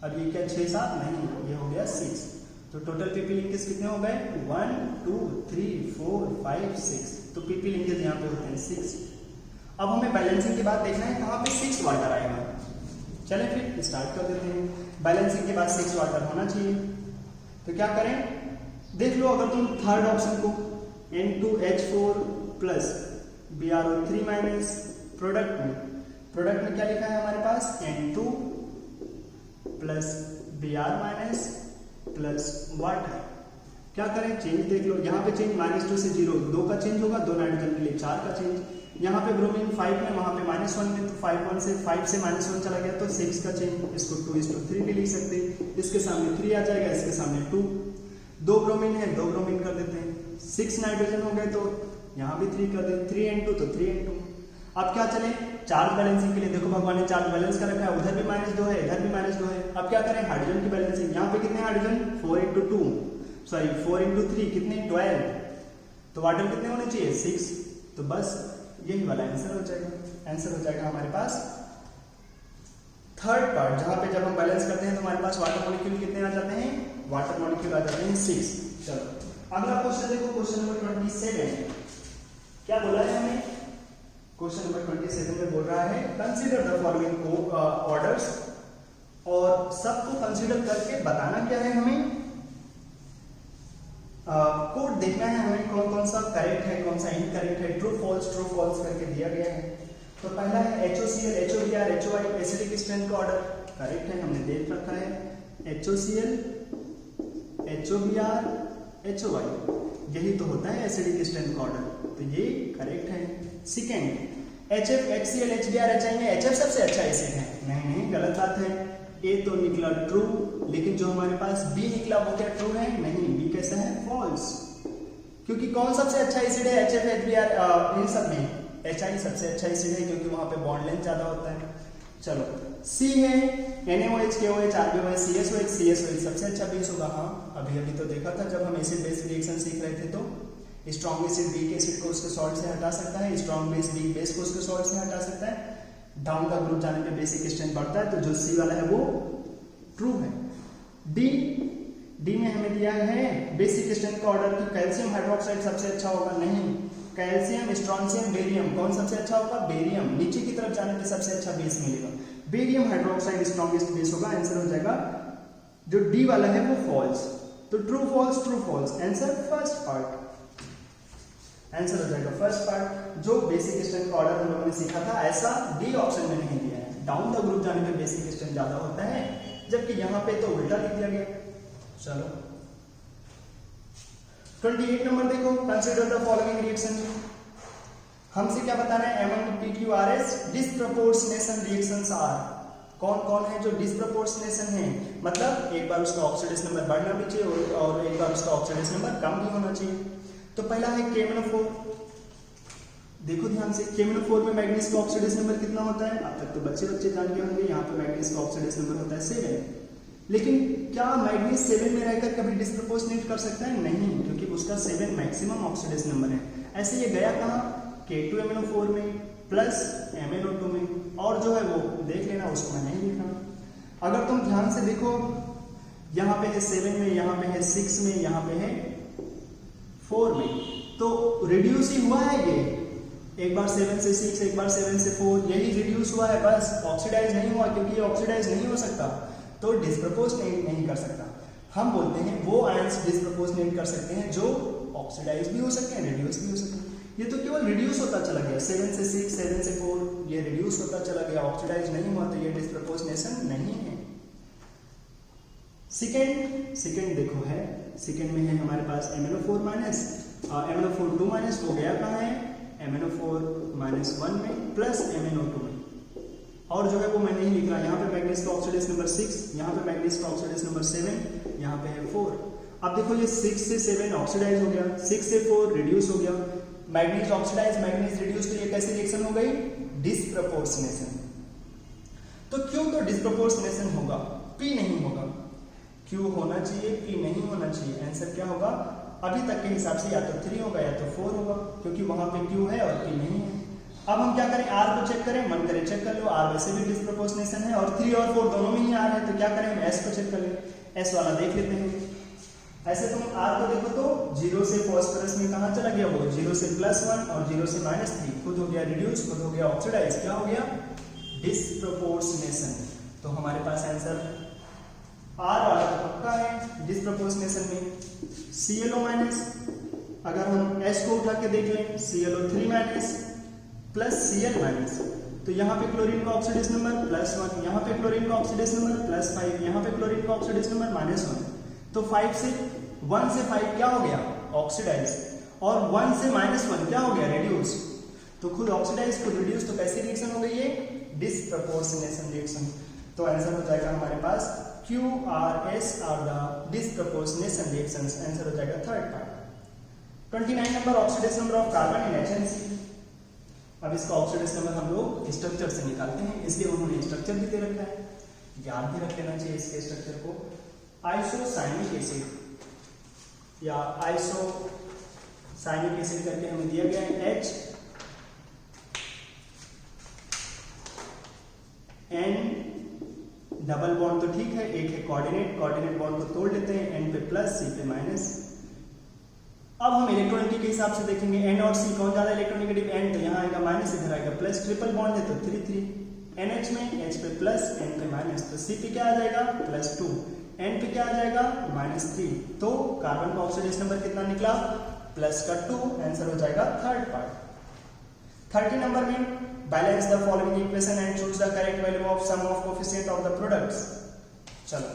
अब ये क्या 6 7? नहीं, ये हो गया 6। तो टोटल PP लिंकेज कितने हो गए? 1 2 3 4 5 6। तो PP लिंकेज यहाँ पे होते हैं 6। अब हमें बैलेंसिंग की बात देखना है, कहाँ पे 6 वाटर आएगा। चले फिर स्टार्ट कर देते हैं। बैलेंसिंग के बाद 6 वाटर होना चाहिए, तो क्या करें? देख लो, अगर तुम थर्ड ऑप्शन को N2H4 plus BrO3 minus product में क्या लिखा है हमारे पास? N2 plus Br minus plus water. क्या करें? चेंज देख लो, यहाँ पे चेंज -2 से 0, 2 का चेंज होगा, 2 नाइट्रोजन के लिए 4 का चेंज। यहाँ पे ब्रोमीन 5 में, वहाँ पे -1 में, तो 5 से -1 चला गया तो 6 का चेंज। इसको 2:3 भी लिख सकते हैं, इसके सामने 3 आ जाएगा, इसके सामने 2। 2 ब्रोमीन है, 2 ब्रोमीन कर देते हैं। 6 नाइट्रोजन हो गए तो यहाँ भी 3 कर दें, 3N2 तो 3N2। अब क्या चले? चार्ज बैलेंसिंग के लिए देखो भगवान ने चार्ज बैलेंस कर रखा है, उधर भी -2 है, इधर भी -2 है। अब क्या करें? हाइड्रोजन की बैलेंसिंग। यहाँ पे कितने हाइड्रोजन? 4 × 3 कितने? 12। तो वाटर कितने होने चाहिए? 6। तो बस यही वाला आंसर हो जाएगा। आंसर हो जाएगा हमारे पास थर्ड पार्ट, जहां पे जब हम बैलेंस करते हैं तो हमारे पास वाटर मॉलिक्यूल कितने आ जाते हैं? वाटर मॉलिक्यूल आ जाते हैं 6। चलो अगला क्वेश्चन देखो, क्वेश्चन नंबर 27। क्या बोला है हमें? क्वेश्चन नंबर 27 में बोल रहा है कंसीडर द फॉलोइंग ऑर्डर्स, और सबको कंसीडर करके बताना क्या है हमें? कोड देखना है हमें, कौन कौन सा करेक्ट है, कौन सा इनकरेक्ट है, ट्रू फॉल्स करके दिया गया है। तो पहला है HOCl, HOBr, HOI acidic strength का ऑर्डर करेक्ट है, हमने देख रखा है। HOCl, HOBr, HOI, यही तो होता है एसिडिक स्ट्रेंथ का ऑर्डर, तो ये करेक्ट है। Second HF, HCl, HBr, HI में HF सबसे अच्छा एसिड है? नहीं, गलत बात है। ए तो निकला ट्रू, लेकिन जो हमारे पास बी निकला वो क्या ट्रू है? नहीं, बी कैसा है? फॉल्स। क्योंकि कौन सबसे अच्छा एसिड है? HF, HBr, इन सब में HI सबसे अच्छा एसिड है, क्योंकि वहां पे बॉन्ड लेंथ ज्यादा होता है। चलो C है NaOH, KOH, RbOH, CSOH सबसे अच्छा बेस होगा। हाँ, अभी तो देखा था जब हम एसिड बेस रिएक्शन सीख रहे थे, तो स्ट्रॉन्ग एसिड वीक एसिड को उसके सॉल्ट से हटा सकता है, स्ट्रॉन्ग बेस वीक बेस को उसके सॉल्ट से हटा सकता है। डाउन का ग्रुप जाने पे बेसिक स्ट्रेंथ बढ़ता है, तो जो C वाला है वो ट्रू है। डी में हमें दिया है बेसिक स्ट्रेंथ का ऑर्डर कि कैल्शियम हाइड्रोक्साइड सबसे अच्छा होगा, नहीं, कैल्शियम, स्ट्रोंशियम, बेरियम, कौन सबसे अच्छा होगा? बेरियम। नीचे की तरफ जाने पे सबसे अच्छा बेस मिलेगा, बेरियम हाइड्रोक्साइड स्ट्रॉन्गेस्ट बेस होगा। आंसर हो जाएगा जो डी वाला है वो फॉल्स। तो true false, answer first part, answer हो जाएगा फर्स्ट पार्ट। जो बेसिक स्ट्रेंथ का ऑर्डर हम लोगों ने सीखा था ऐसा डी ऑप्शन में नहीं दिया है। डाउन द ग्रुप जाने पे बेसिक स्ट्रेंथ ज्यादा होता है, जबकि यहाँ पे तो उल्टा लिख दिया गया। चलो 28 नंबर देखो, कंसीडर द फॉलोइंग रिएक्शन। हमसे क्या बता रहे हैं? Among PQRS disproportionation reactions are. कौन कौन है जो डिस्प्रपोर्शनेशन है? मतलब एक बार उसका ऑक्सीडेशन नंबर बढ़ना भी चाहिए और एक बार उसका ऑक्सीडेशन नंबर कम भी होना चाहिए। तो पहला है KMnO4। देखो ध्यान से, KMnO4 में मैग्नीज का ऑक्सीडेशन नंबर कितना होता है? अब तक तो बच्चे जान गए होंगे। यहाँ पे मैग्नीज का ऑक्सीडेशन नंबर होता है 7। लेकिन क्या मैग्नीज 7 में रहकर कभी डिस्प्रपोर्शनेट कर सकता है? नहीं, क्योंकि उसका 7 मैक्सिमम ऑक्सीडेशन नंबर है। ऐसे ये गया कहाँ? K2MnO4 में प्लस MnO2 में, और जो है वो देख लेना, उसको मैं नहीं लिखा। अगर तुम ध्यान से देखो, यहाँ पे है 7 में, यहाँ पे है 6 में, यहाँ पे है 4 में, तो रिड्यूस ही हुआ है ये। एक बार 7 से 6, एक बार 7 से 4, यही रिड्यूस हुआ है बस, ऑक्सीडाइज नहीं हुआ, क्योंकि ये ऑक्सीडाइज नहीं हो सकता तो डिस्प्रपोर्शनेट नहीं कर सकता। हम बोलते हैं वो आयंस डिस्प्रपोर्शनेट कर सकते हैं जो ऑक्सीडाइज भी हो सकते हैं, रिड्यूस भी हो सकते हैं। ये तो केवल रिड्यूस होता चला गया, 7 से 6, 7 से 4, ये रिड्यूस होता चला गया, ऑक्सीडाइज नहीं हुआ, तो ये डिस्प्रपोर्शनेशन नहीं है। सेकेंड देखो है, सेकेंड में है हमारे पास MnO4 माइनस, MnO4 2 माइनस, वो गया कहाँ है? MnO4 -1 में प्लस MnO2 में, और जो है वो मैं नहीं लिख रहा। यहाँ पे मैग्नीज का ऑक्सीडेशन नंबर 6, यहाँ पे मैग्नीज का ऑक्सीडेशन नंबर 7, यहाँ पे है 4। अब देखो ये 6 से 7 ऑक्सीडाइज हो गया, 6 से 4 रिड्यूस हो गया, मैग्नीज ऑक्सीडाइज, मैग्नीज रिड्यूस, तो ये कैसी रिएक्शन हो गई? डिस्प्रपोर्शनेशन। तो क्यों तो डिस्प्रपोर्शनेशन होगा, P नहीं होगा। Q होना चाहिए, P नहीं होना चाहिए। आंसर क्या होगा? अभी तक के हिसाब से या तो 3 होगा या तो 4 होगा, क्योंकि वहां पे Q है और P नहीं है। अब हम क्या करें? R को चेक करें, मन करे चेक कर लो, R वैसे भी डिस्प्रपोर्शनेशन है और 3 और 4 दोनों में ही R है, तो क्या करें? हम S को चेक कर लें। S वाला देख लेते हैं। ऐसे तुम R को देखो तो 0 से फॉस्फोरस में कहाँ चला गया वो? 0 से +1 और 0 से -3, खुद हो गया रिड्यूस, खुद हो गया ऑक्सीडाइज, क्या हो गया? डिस्प्रपोर्शनेशन। तो हमारे पास आंसर R वाला पक्का है डिस्प्रपोर्शनेशन में। ClO माइनस, अगर हम S को उठा के देख लें, ClO3 minus plus Cl minus, तो यहाँ पे क्लोरीन का ऑक्सीडेशन नंबर +1, यहाँ पे क्लोरीन का ऑक्सीडेशन नंबर +5, यहाँ पे क्लोरीन का ऑक्सीडेशन नंबर -1, तो 1 से 5 क्या हो गया? ऑक्सीडाइज, और 1 से -1 क्या हो गया? रिड्यूस। तो खुद ऑक्सीडाइज खुद रिड्यूस, तो कैसी रिएक्शन हो गई ये? Disproportionation reaction. तो आंसर हो जाएगा हमारे पास QRS are the disproportionation reactions. Answer हो जाएगा third part. 29 number, oxidation number of carbon in HNC। अब इसका ऑक्सीडेशन नंबर हम लोग स्ट्रक्चर से निकालते हैं, इसलिए उन्होंने स्ट्रक्चर भी दे रखा है, याद भी रख लेना चाहिए इसके स्ट्रक्चर को। आइसोसाइनिक एसिड या आइसोसाइनिक एसिड करके हमें दिया गया है H N डबल बॉन्ड, तो ठीक है, एक है कोऑर्डिनेट बॉन्ड को तोड़ लेते हैं, N पे प्लस, C पे माइनस। अब हम इलेक्ट्रोनेगेटिव के हिसाब से देखेंगे, N और C कौन ज्यादा इलेक्ट्रोनेगेटिव? N, तो यहाँ आएगा माइनस, इधर आएगा प्लस, ट्रिपल बॉन्ड है तो 3 NH में H पे प्लस, N पे माइनस, तो C पे क्या आ जाएगा? +2, N पे क्या आ जाएगा? -3। तो कार्बन का ऑक्सीडेशन नंबर कितना निकला? +2। आंसर हो जाएगा थर्ड पार्ट। 30 नंबर में, balance the following equation and choose the correct value of sum of coefficient of the products. चलो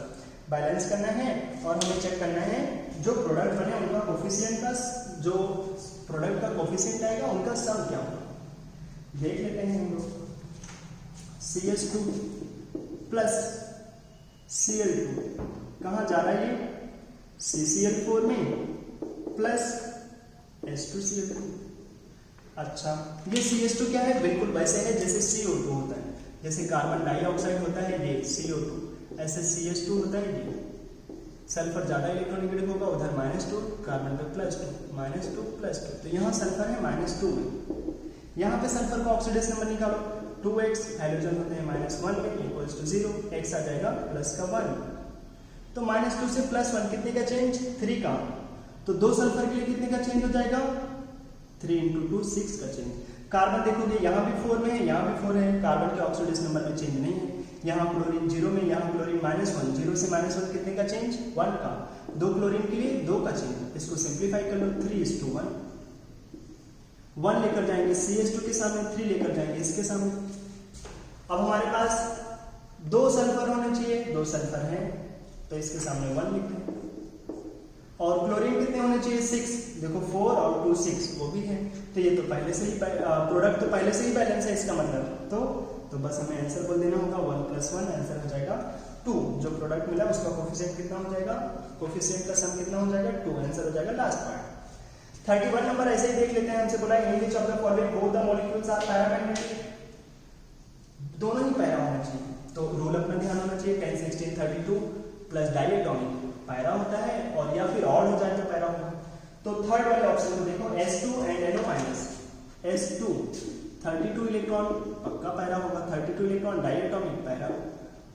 बैलेंस करना है और हमें चेक करना है जो प्रोडक्ट बने उनका कोफिशिएंट का, जो प्रोडक्ट का कोफिशिएंट आएगा उनका सम क्या होगा। देख लेते हैं हम लोग। CH2 प्लस Cl2 कहाँ जा रहा है ये? CCl4 में प्लस H2Cl2। अच्छा, ये CH2 क्या है? बिल्कुल वैसे है जैसे CO2 होता है, जैसे कार्बन डाइऑक्साइड होता है ये CO2, ऐसे CH2 होता है ये। सल्फर ज्यादा इलेक्ट्रोनेगेटिव होगा, उधर -2, कार्बन पे +2, -2 +2, तो यहाँ सल्फर है -2 में। यहाँ पे सल्फर का ऑक्सीडेशन नंबर निकालो, 2x, हाइड्रोजन होते हैं -1 में इक्वल्स टू 0, x आ जाएगा प्लस का 1। तो -2 से +1 कितने का चेंज? 3 का। तो 2 सल्फर के लिए कितने का चेंज हो जाएगा? 3 × 2 6 का चेंज। कार्बन देखोगे यहाँ भी 4 में है, यहाँ भी 4 है, कार्बन के ऑक्सीडेस नंबर में चेंज नहीं है। यहाँ क्लोरीन 0 में, यहाँ क्लोरीन -1, 0 से -1 कितने का चेंज? 1 का। 2 क्लोरीन के लिए 2 का चेंज। इसको सिंप्लीफाई कर लो, 3:1। 1 लेकर जाएंगे CH2 के सामने, 3 लेकर जाएंगे इसके सामने। अब हमारे पास 2 सल्फर होने चाहिए, 2 सल्फर है तो इसके सामने 1 लिखते हैं। और क्लोरीन कितने होने चाहिए? 6। देखो 4 और 2 6 वो भी है, तो ये तो पहले से ही प्रोडक्ट तो पहले से ही बैलेंस है इसका मतलब। तो बस हमें आंसर बोल देना होगा 1 + 1, आंसर हो जाएगा 2। जो प्रोडक्ट मिला उसका कोफिशिएंट कितना हो जाएगा? कोफिशिएंट का सम कितना हो जाएगा? 2, आंसर हो जाएगा लास्ट पार्ट। 31 नंबर ऐसे ही देख लेते हैं। हमसे बोला in which of the following both the molecules are paramagnetic, दोनों ही पैरा होना चाहिए। तो रूल अपना ध्यान होना चाहिए, 10 16 32 प्लस डायटोमिक पैरा होता है, और या फिर ऑड हो जाए तो पैरा होगा। तो थर्ड वाले ऑप्शन को देखो, S2 and NO-, S2 32 electron पक्का पैरा होगा, 32 इलेक्ट्रॉन डायटोमिक पैरा।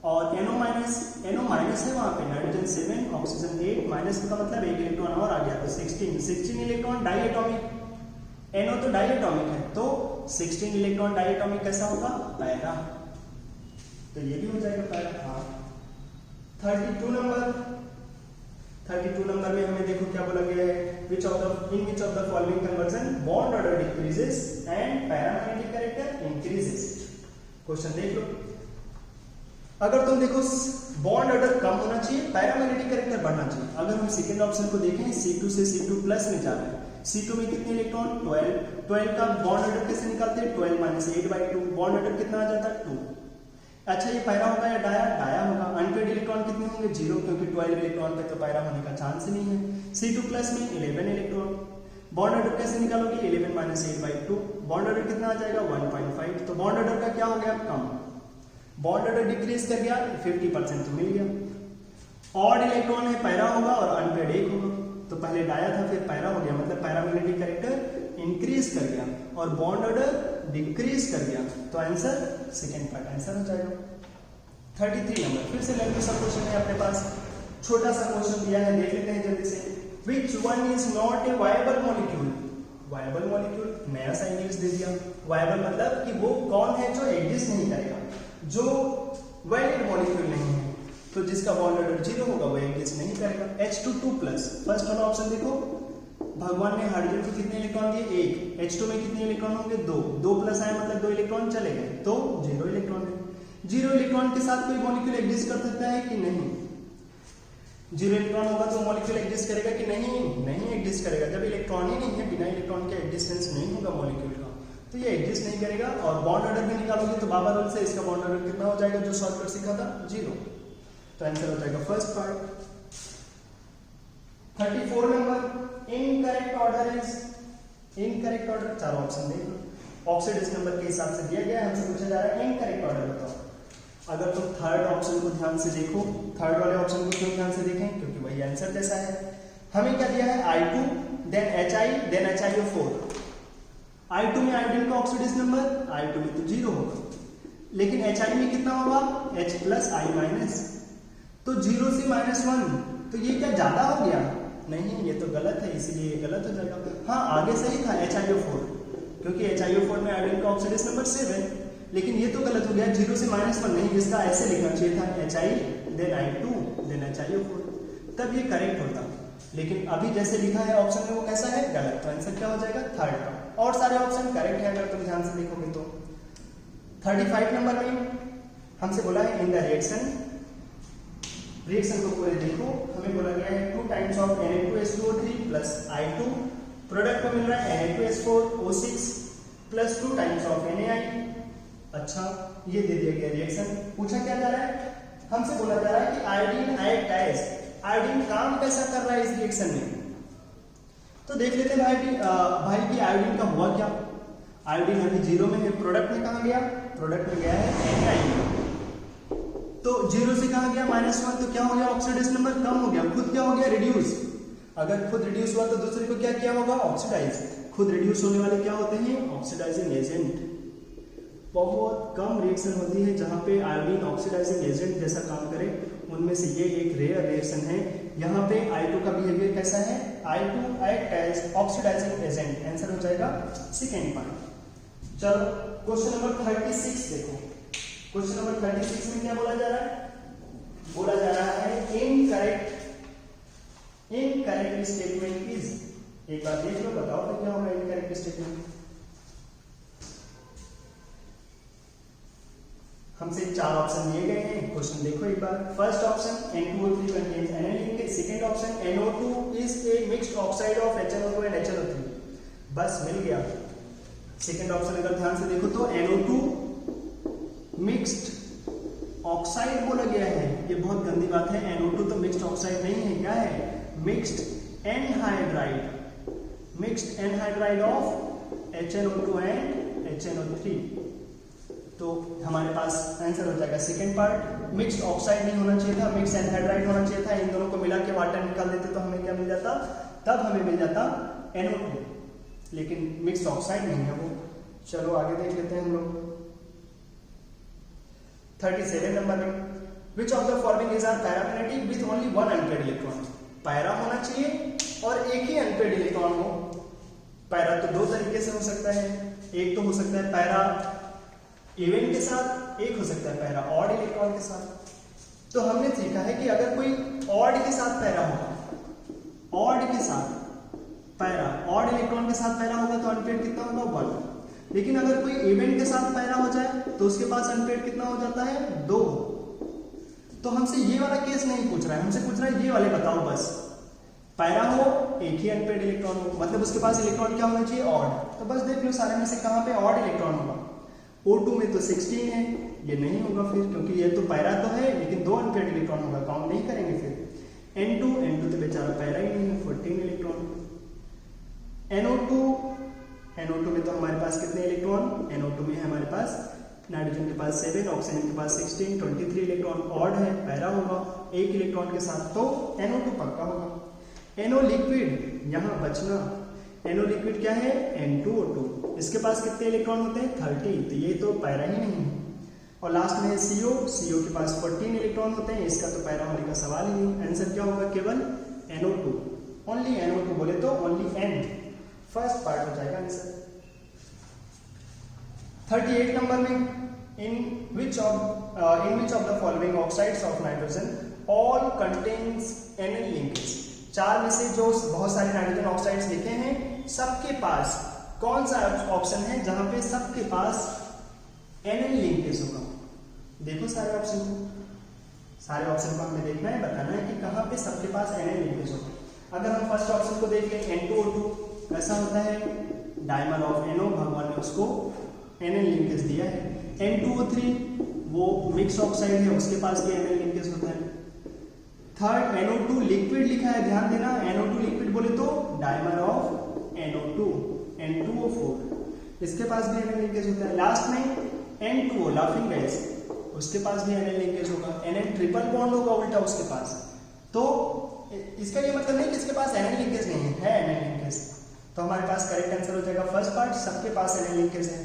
और NO- है वहां पे, नाइट्रोजन 7 ऑक्सीजन 8, माइनस का मतलब 1 इलेक्ट्रॉन और आ गया, तो 16 इलेक्ट्रॉन डायटोमिक। NO तो डायटोमिक है, तो 16 इलेक्ट्रॉन डायटोमिक कैसा होगा? पैरा। तो ये भी हो जाएगा पैरा। हाँ 32 नंबर में हमें देखो क्या बोला गया है, in which of the following conversion bond order decreases and paramagnetic character increases। Question देख लो। अगर तुम देखो बॉन्ड ऑर्डर कम होना चाहिए, पैरामैग्नेटिक कैरेक्टर बढ़ना चाहिए। अगर हम सेकंड ऑप्शन को देखें, C2 से C2 प्लस में जा रहे हैं, C2 में कितने इलेक्ट्रॉन? 12 का बॉन्ड ऑर्डर कैसे निकालते हैं? 12 - 8/2, बॉन्ड ऑर्डर कितना आ जाता है? 2। अच्छा ये पैरा होगा या डाया होगा? अनपेड इलेक्ट्रॉन कितने होंगे? 0, क्योंकि 12 इलेक्ट्रॉन पे तो पैरा होने का चांस ही नहीं है। C2 प्लस में 11 इलेक्ट्रॉन, बॉन्ड ऑर्डर कैसे निकालोगे? 11 - 8/2, बॉन्ड ऑर्डर कितना आ जाएगा? 1.5। तो बॉन्ड ऑर्डर का क्या हो गया? कम। बॉन्ड ऑर्डर डिक्रीज कर गया, 50% तो मिल गया। ऑड इलेक्ट्रॉन है, पैरा होगा, और अनपेड 1 होगा। तो पहले डाया था फिर पैरा हो गया, मतलब पैरामैग्नेटिक कैरेक्टर इंक्रीज कर गया और बॉन्ड ऑर्डर डिक्रीज कर गया। तो आंसर सेकेंड पार्ट आंसर हो जाएगा। 33 नंबर फिर से लेंगे सब क्वेश्चन है अपने पास, छोटा सा क्वेश्चन दिया है, देख लेते हैं जल्दी से। Which one is not a viable molecule? Viable molecule, नया सा इंग्लिश दे दिया। वायबल मतलब कि वो कौन है जो एग्जिस्ट नहीं करेगा, जो वैलिड मॉलिक्यूल नहीं है, तो जिसका बॉन्ड ऑर्डर 0 होगा वो एग्जिस्ट नहीं करेगा। H2 फर्स्ट वाला ऑप्शन देखो, भगवान ने हाइड्रोजन को कितने इलेक्ट्रॉन दिए? 1। H2 में कितने इलेक्ट्रॉन होंगे? 2 प्लस आए मतलब 2 इलेक्ट्रॉन चले गए, तो 0 इलेक्ट्रॉन है। 0 इलेक्ट्रॉन के साथ कोई मॉलिक्यूल एग्जिस्ट कर सकता है कि नहीं? 0 इलेक्ट्रॉन होगा तो मॉलिक्यूल एग्जिस्ट करेगा कि नहीं? नहीं एग्जिस्ट करेगा। जब इलेक्ट्रॉन ही नहीं है, बिना इलेक्ट्रॉन के एग्जिस्टेंस नहीं होगा मॉलिक्यूल का, तो ये एग्जिस्ट नहीं करेगा। और बॉन्ड ऑर्डर भी निकालोगे तो बाबा रूल से इसका बॉन्ड ऑर्डर कितना हो जाएगा, जो शॉर्टकट सीखा था? 0। तो आंसर हो जाएगा first part. 34 number, incorrect order is, incorrect order चारों ऑप्शन देख लो, ऑक्सीडेस नंबर के हिसाब से दिया गया है, हमसे पूछा जा रहा है इनकरेक्ट ऑर्डर बताओ। अगर तुम थर्ड ऑप्शन को ध्यान से देखो, थर्ड वाले ऑप्शन को क्यों ध्यान से देखें? क्योंकि वही आंसर जैसा है। हमें क्या दिया है? I2 then HI then HiO4। I2 में आयोडीन का ऑक्सीडेस नंबर, I2 में तो 0 होगा, लेकिन HI में कितना होगा? H+I-, तो 0 से -1, तो ये क्या ज्यादा हो गया? नहीं, ये तो गलत है, इसीलिए ये गलत हो जाएगा। हाँ आगे सही था HiO4, क्योंकि HiO4 में आयोडीन का ऑक्सीडेस नंबर 7, लेकिन ये तो गलत हो गया, 0 से -1 नहीं, इसका ऐसे लिखना चाहिए था, HI then I2 then HiO4, तब ये करेक्ट होता। लेकिन अभी जैसे लिखा है ऑप्शन में वो कैसा है? गलत। तो आंसर क्या हो जाएगा? थर्ड का। और सारे ऑप्शन करेक्ट है अगर तुम ध्यान से देखोगे तो। 35 नंबर में हमसे बोला है इन द रिएक्शन को पूरे देखो, हमें बोला गया है 2 times of Na2SO3 plus I2, product में मिल रहा है Na2S4O6 plus 2 times of NaI। अच्छा ये दे दिया गया रिएक्शन। पूछा क्या जा रहा है? हमसे बोला जा रहा है कि आयोडीन एक्ट एज, आयोडीन काम कैसा कर रहा है इस रिएक्शन में। तो देख लेते हैं भाई की आयोडीन का हुआ क्या। आयोडीन अभी 0 में है, प्रोडक्ट में कहा गया? प्रोडक्ट में गया है NaI, तो 0 से कहा गया -1, तो क्या हो गया? ऑक्सीडेस नंबर कम हो गया, खुद क्या हो गया? रिड्यूस। अगर खुद रिड्यूस हुआ तो दूसरे को क्या किया होगा? ऑक्सीडाइज। खुद रिड्यूस होने वाले क्या होते हैं? Oxidising agent. बहुत कम रिएक्शन होती है जहाँ पे आयोडीन ऑक्सीडाइजिंग एजेंट जैसा काम करे, उनमें से ये एक रेयर रिएक्शन है। यहाँ पे I2 का बिहेवियर कैसा है, I2 act as oxidising agent, answer हो जाएगा सेकेंड पार्ट। चलो क्वेश्चन नंबर 36 देखो, क्वेश्चन नंबर 36 में क्या बोला जा रहा है, बोला जा रहा है इनकरेक्ट स्टेटमेंट इज, एक बार देख लो, बताओ तो क्या होगा इनकरेक्ट स्टेटमेंट। हमसे 4 ऑप्शन दिए गए हैं, क्वेश्चन देखो एक बार। First option N2O3 contains anion linkage, second option NO2 is a mixed oxide of HNO2 and HNO3, बस मिल गया। सेकंड ऑप्शन अगर ध्यान से देखो तो NO2 मिक्स्ड ऑक्साइड बोला गया है, ये बहुत गंदी बात है, NO2 तो मिक्स्ड ऑक्साइड नहीं है, क्या है, mixed anhydride of HNO2 and HNO3। तो हमारे पास आंसर हो जाएगा सेकेंड पार्ट। मिक्स्ड ऑक्साइड नहीं होना चाहिए था, मिक्स एनहाइड्राइड होना चाहिए था, इन दोनों को मिला के वाटर निकाल देते तो हमें क्या मिल जाता, तब हमें मिल जाता NO2, लेकिन मिक्स्ड ऑक्साइड नहीं है वो। चलो आगे देख लेते हैं हम लोग 37 नंबर में, which of the following is are paramagnetic with only one unpaired electron. Para होना चाहिए और एक ही अनपेयर्ड इलेक्ट्रॉन हो। पैरा तो दो तरीके से हो सकता है, एक तो हो सकता है पैरा इवन के साथ, एक हो सकता है पैरा ऑड इलेक्ट्रॉन के साथ। तो हमने सीखा है कि अगर कोई ऑड के साथ पैरा होगा, ऑड के साथ पैरा, ऑड इलेक्ट्रॉन के साथ पैरा होगा तो अनपेयर्ड कितना होगा 1, लेकिन अगर कोई इवेंट के साथ पैरा हो जाए तो उसके पास अनपेयर्ड कितना हो जाता है 2। तो हमसे ये वाला केस नहीं पूछ रहा है, हमसे पूछ रहा है ये वाले बताओ बस, पैरा हो एक ही अनपेयर्ड इलेक्ट्रॉन हो, मतलब उसके पास इलेक्ट्रॉन क्या होना चाहिए ऑड। तो बस देख लो सारे में से कहां पे ऑड इलेक्ट्रॉन होगा, O2 में तो 16 है, ये नहीं होगा फिर, क्योंकि ये तो पैरा तो है लेकिन 2 अनपेयर्ड इलेक्ट्रॉन होगा, काउंट नहीं करेंगे फिर। N2 तो बेचारा पैरा ही नहीं है, 14 इलेक्ट्रॉन। NO2 में तो हमारे पास कितने इलेक्ट्रॉन, NO2 में है हमारे पास नाइट्रोजन के पास 7, ऑक्सीजन के पास 16, 23 इलेक्ट्रॉन, ऑड है, पैरा होगा एक इलेक्ट्रॉन के साथ, तो NO2 पक्का होगा। NO लिक्विड, यहाँ बचना, NO लिक्विड क्या है N2O2, इसके पास कितने इलेक्ट्रॉन होते हैं 30, तो ये तो पैरा ही नहीं है। और लास्ट में है CO के पास 14 इलेक्ट्रॉन होते हैं, इसका तो पैरा होने का सवाल ही नहीं। आंसर क्या होगा, केवल NO2, ओनली NO2, बोले तो ओनली N, फर्स्ट पार्ट हो जाएगा आंसर। 38 नंबर में, in which of the following oxides of nitrogen all contains anion linkage. 4 में से जो बहुत सारे नाइट्रोजन ऑक्साइड्स लिखे हैं, सबके पास कौन सा ऑप्शन है जहां पे सबके पास anion लिंकेज होगा। देखो सारे ऑप्शन को हमें देखना है, बताना है कि कहां पे सबके पास anion लिंकेज होगा। अगर हम फर्स्ट ऑप्शन को देख लें N2O2 कैसा होता है, डायमर ऑफ NO, भगवान ने उसको anion लिंकेज दिया है। N2O3 वो मिक्स ऑक्साइड है, उसके पास भी anion लिंकेज होता है। थर्ड NO2 लिक्विड लिखा है, ध्यान देना, NO2 लिक्विड बोले तो डायमर ऑफ NO2, N2O4, इसके पास भी anion लिंकेज होता है। लास्ट में N2O लाफिंग गैस, उसके पास भी anion लिंकेज होगा, NN ट्रिपल बॉन्ड होगा उल्टा उसके पास। तो इसका ये मतलब नहीं कि इसके पास anion लिंकेज नहीं है anion लिंकेज। तो हमारे पास करेक्ट आंसर हो जाएगा फर्स्ट पार्ट, सबके पास anion लिंकेज है।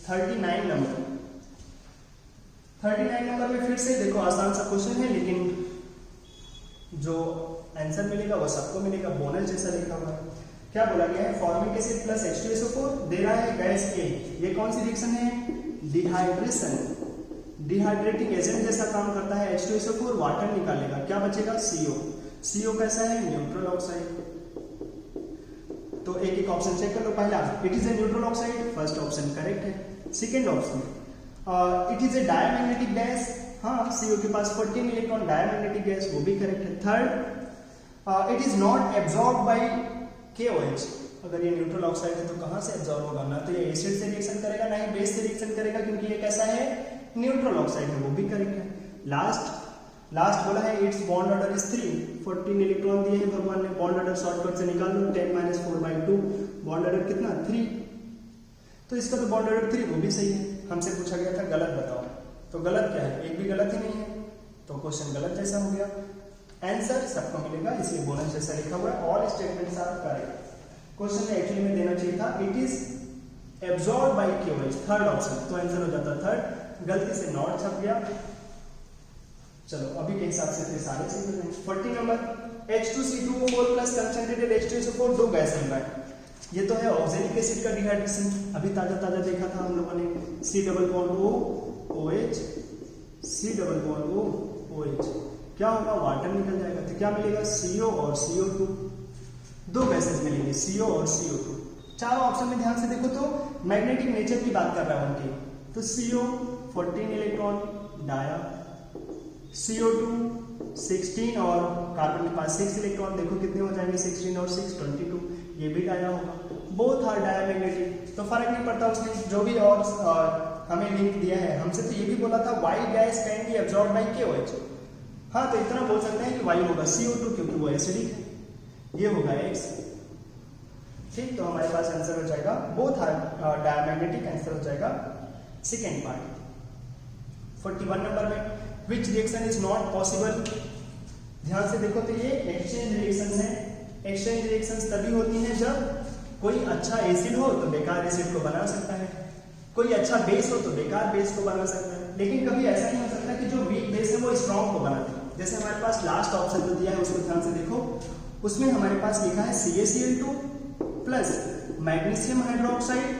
39 नंबर में फिर से देखो आसान सा क्वेश्चन है, लेकिन जो आंसर मिलेगा वो सबको मिलेगा, बोनस जैसा लिखा हुआ है। क्या बोला गया है, फॉर्मिक एसिड प्लस H2SO4 दे रहा है गैस A, ये कौन सी रिएक्शन है, डिहाइड्रेशन, डिहाइड्रेटिंग एजेंट जैसा काम करता है। H2SO4 वाटर निकालेगा, क्या बचेगा CO कैसा है, न्यूट्रल ऑक्साइड। तो एक एक ऑप्शन चेक कर लो। पहला it is a neutral oxide, first option correct है। Second option it is a diamagnetic gas, हाँ CO के पास 14 इलेक्ट्रॉन, डायमैग्नेटिक गैस, वो भी करेक्ट है। Third it is not absorb by KOH, अगर ये न्यूट्रल ऑक्साइड है तो कहां से एब्जॉर्ब होगा, ना तो ये एसिड से रिएक्शन करेगा ना ही बेस से रिएक्शन करेगा, क्योंकि ये कैसा है न्यूट्रल ऑक्साइड है, वो भी करेक्ट है। लास्ट बोला है it's bond order is 3, 14 electron दिए हैं भगवान ने, बॉन्ड ऑर्डर शॉर्टकट से निकाल लो, 10 - 4/2, बॉन्ड ऑर्डर कितना 3, तो इसका तो बॉन्ड ऑर्डर 3, वो भी सही है। हमसे पूछा गया था गलत बताओ, तो गलत क्या है, एक भी गलत ही नहीं है, तो क्वेश्चन गलत जैसा हो गया। आंसर सबको मिलेगा, इसलिए बोनस जैसा लिखा हुआ है, all statements are correct. Question में एक्चुअली में देना चाहिए था it is absorb by KOH, third option, तो आंसर हो जाता थर्ड, गलती से नॉट छप गया। चलो अभी के हिसाब से सारे सही हो जाएंगे। 40 number, H2C2O4 plus concentrated H2SO4 दो गैस मिल रहा है। ये तो है ऑक्जेलिक एसिड का डिहाइड्रेशन, अभी ताजा ताजा देखा था हम लोगों ने, C double bond O OH, C double bond O OH, क्या होगा, वाटर निकल जाएगा, तो क्या मिलेगा, CO और CO2, दो गैसेस मिलेंगे, CO और CO2। चारों ऑप्शन में ध्यान से देखो तो मैग्नेटिक नेचर की बात कर रहा है उनकी, तो CO 14 इलेक्ट्रॉन डाया, CO2 16 और कार्बन के पास 6 इलेक्ट्रॉन, देखो कितने हो जाएंगे, 16 और 6 22, ये भी डाया होगा, बोथ आर डायमैग्नेटिक, तो फर्क नहीं पड़ता, उसने जो भी और हमें लिंक दिया है। हमसे तो ये भी बोला था Y gas can be absorb by KOH, हाँ तो इतना बोल सकते हैं कि वाई होगा CO2 क्योंकि वो एसिडिक है, ये होगा X, ठीक, तो हमारे पास आंसर हो जाएगा बोथ आर डायमैग्नेटिक, आंसर हो जाएगा सेकेंड पार्ट। 41 नंबर में which reaction is not possible, ध्यान से देखो तो ये एक्सचेंज रिएक्शन है। एक्सचेंज रिएक्शंस तभी होती हैं जब कोई अच्छा एसिड हो तो बेकार एसिड को बना सकता है, कोई अच्छा बेस हो तो बेकार बेस को बना सकता है, लेकिन कभी ऐसा नहीं हो सकता कि जो वीक बेस है वो स्ट्रॉन्ग को बना दे। जैसे हमारे पास लास्ट ऑप्शन जो दिया है उसको ध्यान से देखो, उसमें हमारे पास लिखा है CaCl2 प्लस मैग्नीशियम हाइड्रोक्साइड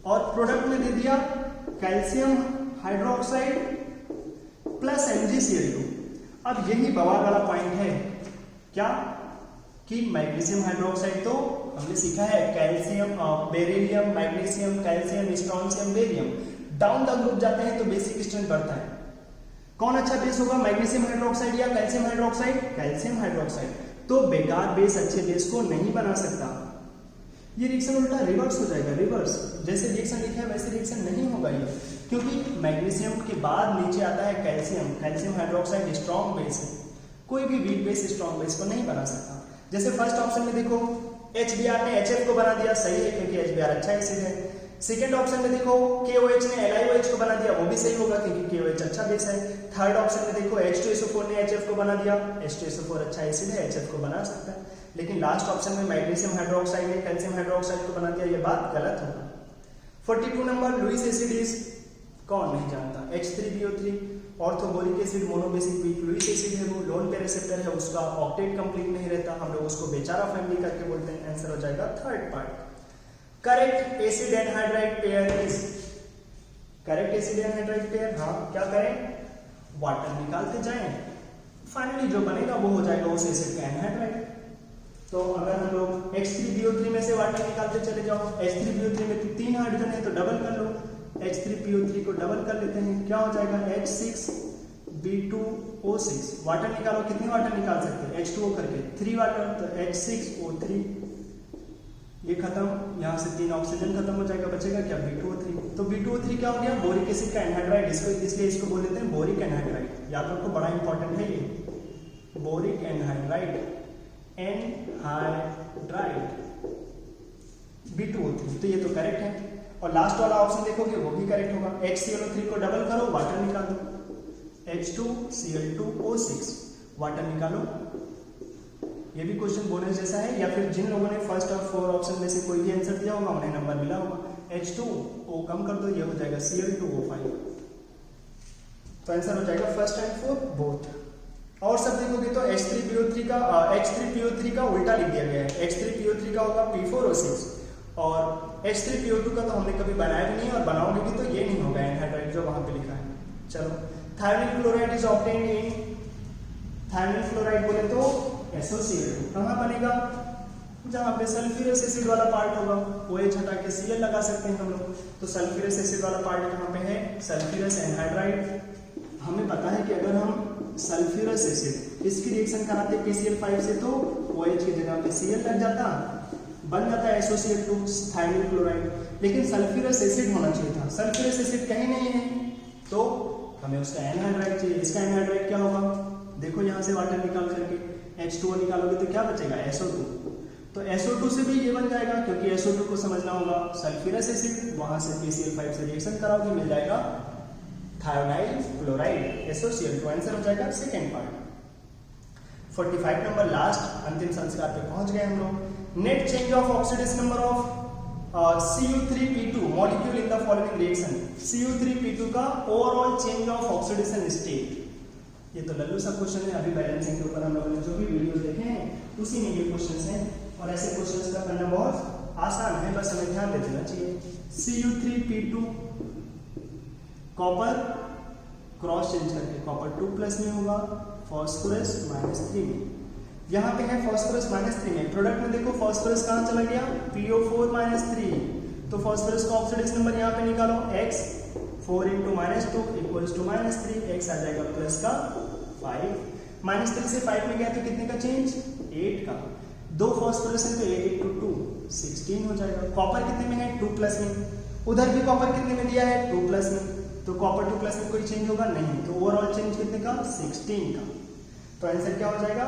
और प्रोडक्ट में दे दिया कैल्शियम हाइड्रोक्साइड प्लस MgCl2। अब यही बवाल वाला पॉइंट है क्या, कि मैग्नीशियम हाइड्रोक्साइड तो हमने सीखा है calcium, beryllium, magnesium, calcium, strontium, barium, down the group जाते हैं तो बेसिक स्ट्रेंथ बढ़ता है। कौन अच्छा बेस होगा, मैग्नीशियम हाइड्रोक्साइड या कैल्शियम हाइड्रोक्साइड, कैल्शियम हाइड्रोक्साइड, तो बेकार बेस अच्छे बेस को नहीं बना सकता। ये रिएक्शन उल्टा रिवर्स हो जाएगा, रिवर्स, जैसे रिएक्शन लिखा है वैसे रिएक्शन नहीं होगा ये, क्योंकि मैग्नीशियम के बाद नीचे आता है calcium, calcium hydroxide strong base है, कोई भी वीक बेस स्ट्रॉन्ग बेस को नहीं बना सकता। जैसे फर्स्ट ऑप्शन में देखो HBr ने HF को बना दिया, सही है क्योंकि HBr अच्छा एसिड है। सेकंड ऑप्शन में देखो KOH ने LiOH को बना दिया, वो भी सही होगा क्योंकि KOH अच्छा बेस है। थर्ड ऑप्शन में देखो H2SO4 ने HF को बना दिया, H2SO4 अच्छा एसिड है, HF को बना सकता है। लेकिन लास्ट ऑप्शन में मैग्नीशियम हाइड्रोक्साइड ने कैल्शियम हाइड्रोक्साइड को बना दिया, ये बात गलत होगा। 42 नंबर, लुईस एसिड इज, कौन नहीं जानता, H3PO3, orthoboric acid, monobasic weak Lewis acid है, वो लोन पे रिसेप्टर है, उसका ऑक्टेट कंप्लीट नहीं रहता, हम लोग उसको बेचारा फैमिली करके बोलते हैं। आंसर हो जाएगा third part. Correct acid anhydride pair is, correct acid anhydride pair, हाँ क्या करें, वाटर निकालते जाएं, फाइनली जो बनेगा वो हो जाएगा उस एसिड का एनहाइड्राइड। तो अगर हम लोग H3PO3 में से वाटर निकालते चले जाओ, H3PO3 में 3 हाइड्रोजन है तो डबल कर लो, H3PO3 को डबल कर लेते हैं, क्या हो जाएगा H6B2O6, वाटर निकालो, कितने वाटर निकाल सकते हैं, H2O करके 3 वाटर, तो H6O3, ये खत्म, यहाँ से 3 ऑक्सीजन खत्म हो जाएगा, बचेगा क्या, B2O3, तो B2O3 क्या हो गया, बोरिक एसिड का एनहाइड्राइड, इसलिए इसको बोल देते हैं बोरिक एनहाइड्राइड, याद रखो बड़ा इंपॉर्टेंट है ये, बोरिक एनहाइड्राइड, B2O3, तो ये तो करेक्ट है। और लास्ट वाला ऑप्शन देखोगे वो भी करेक्ट होगा, HCl3 को डबल करो, वाटर निकाल दो, H2Cl2O6, वाटर निकालो। ये भी क्वेश्चन बोनस जैसा है, या फिर जिन लोगों ने फर्स्ट और 4 ऑप्शन में से कोई भी आंसर दिया होगा उन्हें नंबर मिला होगा। H2O कम कर दो, ये हो जाएगा Cl2O5, तो आंसर हो जाएगा फर्स्ट एंड फोर्थ बोथ। और सब देखोगे तो H3PO3 का उल्टा लिख दिया गया है, H3PO3 का होगा P4O6 और H3PO2 का तो हमने कभी बनाया भी नहीं और बनाओगे भी तो ये नहीं होगा एनहाइड्राइड जो वहां पे लिखा है। चलो, thionyl chloride is obtained in, thionyl chloride बोले तो SOCl2, कहाँ बनेगा, जहाँ पे सल्फ्यूरस एसिड वाला पार्ट होगा, OH हटा के Cl लगा सकते हैं हम लोग, तो सल्फ्यूरस एसिड वाला पार्ट कहाँ पे है, सल्फ्यूरस एनहाइड्राइड। हमें पता है कि अगर हम सल्फ्यूरस एसिड इसकी रिएक्शन कराते KCl5 से तो OH की जगह पे Cl लग जाता, बन जाता है SOCl2 थायमिल क्लोराइड, लेकिन सल्फ्यूरस एसिड होना चाहिए था, सल्फ्यूरस एसिड कहीं नहीं है तो हमें उसका एनहाइड्राइड चाहिए। इसका एनहाइड्राइड क्या होगा, देखो यहाँ से वाटर निकाल करके H2O निकालोगे तो क्या बचेगा, SO2, तो SO2 से भी ये बन जाएगा क्योंकि SO2 को समझना होगा सल्फ्यूरस एसिड, वहां से KCl5 से रिएक्शन कराओगे मिल जाएगा थायोनाइल क्लोराइड SOCl2, आंसर हो जाएगा सेकेंड पार्ट। 45 नंबर लास्ट अंतिम संस्कार पे पहुंच गए हम लोग। Net change of oxidation number of Cu3P2 molecule in the following reaction, Cu3P2 का overall change of oxidation state. ये तो लल्लू सा क्वेश्चन है, अभी बैलेंसिंग के ऊपर हम लोगों ने जो भी वीडियो देखे हैं उसी में ये क्वेश्चंस हैं और ऐसे क्वेश्चंस का करना बहुत आसान है, बस हमें ध्यान दे देना चाहिए। Cu3P2 कॉपर क्रॉस चेंज करके कॉपर 2+ में होगा, फास्फोरस -3 में। यहाँ पे है फास्फोरस -3 में, प्रोडक्ट में देखो फास्फोरस कहाँ चला गया, PO4 -3, तो फास्फोरस का ऑक्सीडेशन नंबर यहाँ पे निकालो, x 4 × -2 = -3, x आ जाएगा प्लस का 5, -3 से 5 में गया तो कितने का चेंज, 8 का, 2 फास्फोरस है तो 8 × 2 16 हो जाएगा। कॉपर कितने में है, 2+ में, उधर भी कॉपर कितने में दिया है, 2+ में, तो कॉपर 2+ में कोई चेंज होगा नहीं, तो ओवरऑल चेंज कितने का, 16 का। तो आंसर क्या हो जाएगा,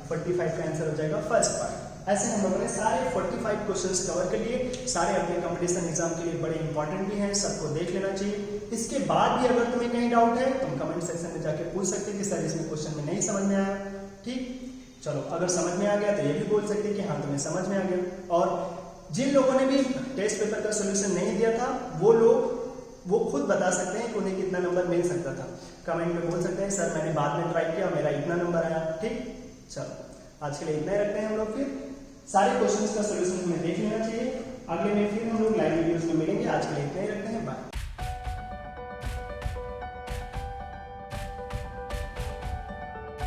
45 का आंसर हो जाएगा फर्स्ट पार्ट। ऐसे हम लोगों ने सारे 45 क्वेश्चंस कवर कर लिए, सारे अपने कंपटीशन एग्जाम के लिए बड़े इंपॉर्टेंट भी हैं, सबको देख लेना चाहिए। इसके बाद भी अगर तुम्हें कहीं डाउट है तुम कमेंट सेक्शन में जाके पूछ सकते कि सर इसमें क्वेश्चन में नहीं समझ में आया, ठीक, चलो अगर समझ में आ गया तो ये भी बोल सकते कि हाँ तुम्हें समझ में आ गया। और जिन लोगों ने भी टेस्ट पेपर का सोल्यूशन नहीं दिया था वो खुद बता सकते हैं कि उन्हें कितना नंबर मिल सकता था, कमेंट में बोल सकते हैं सर मैंने बाद में ट्राई किया मेरा इतना नंबर आया, ठीक। चलो आज के लिए इतना ही रखते हैं हम लोग, फिर सारे क्वेश्चंस का सोल्यूशन हमें देख लेना चाहिए। अगले में फिर हम लोग लाइव वीडियोस में मिलेंगे, आज के लिए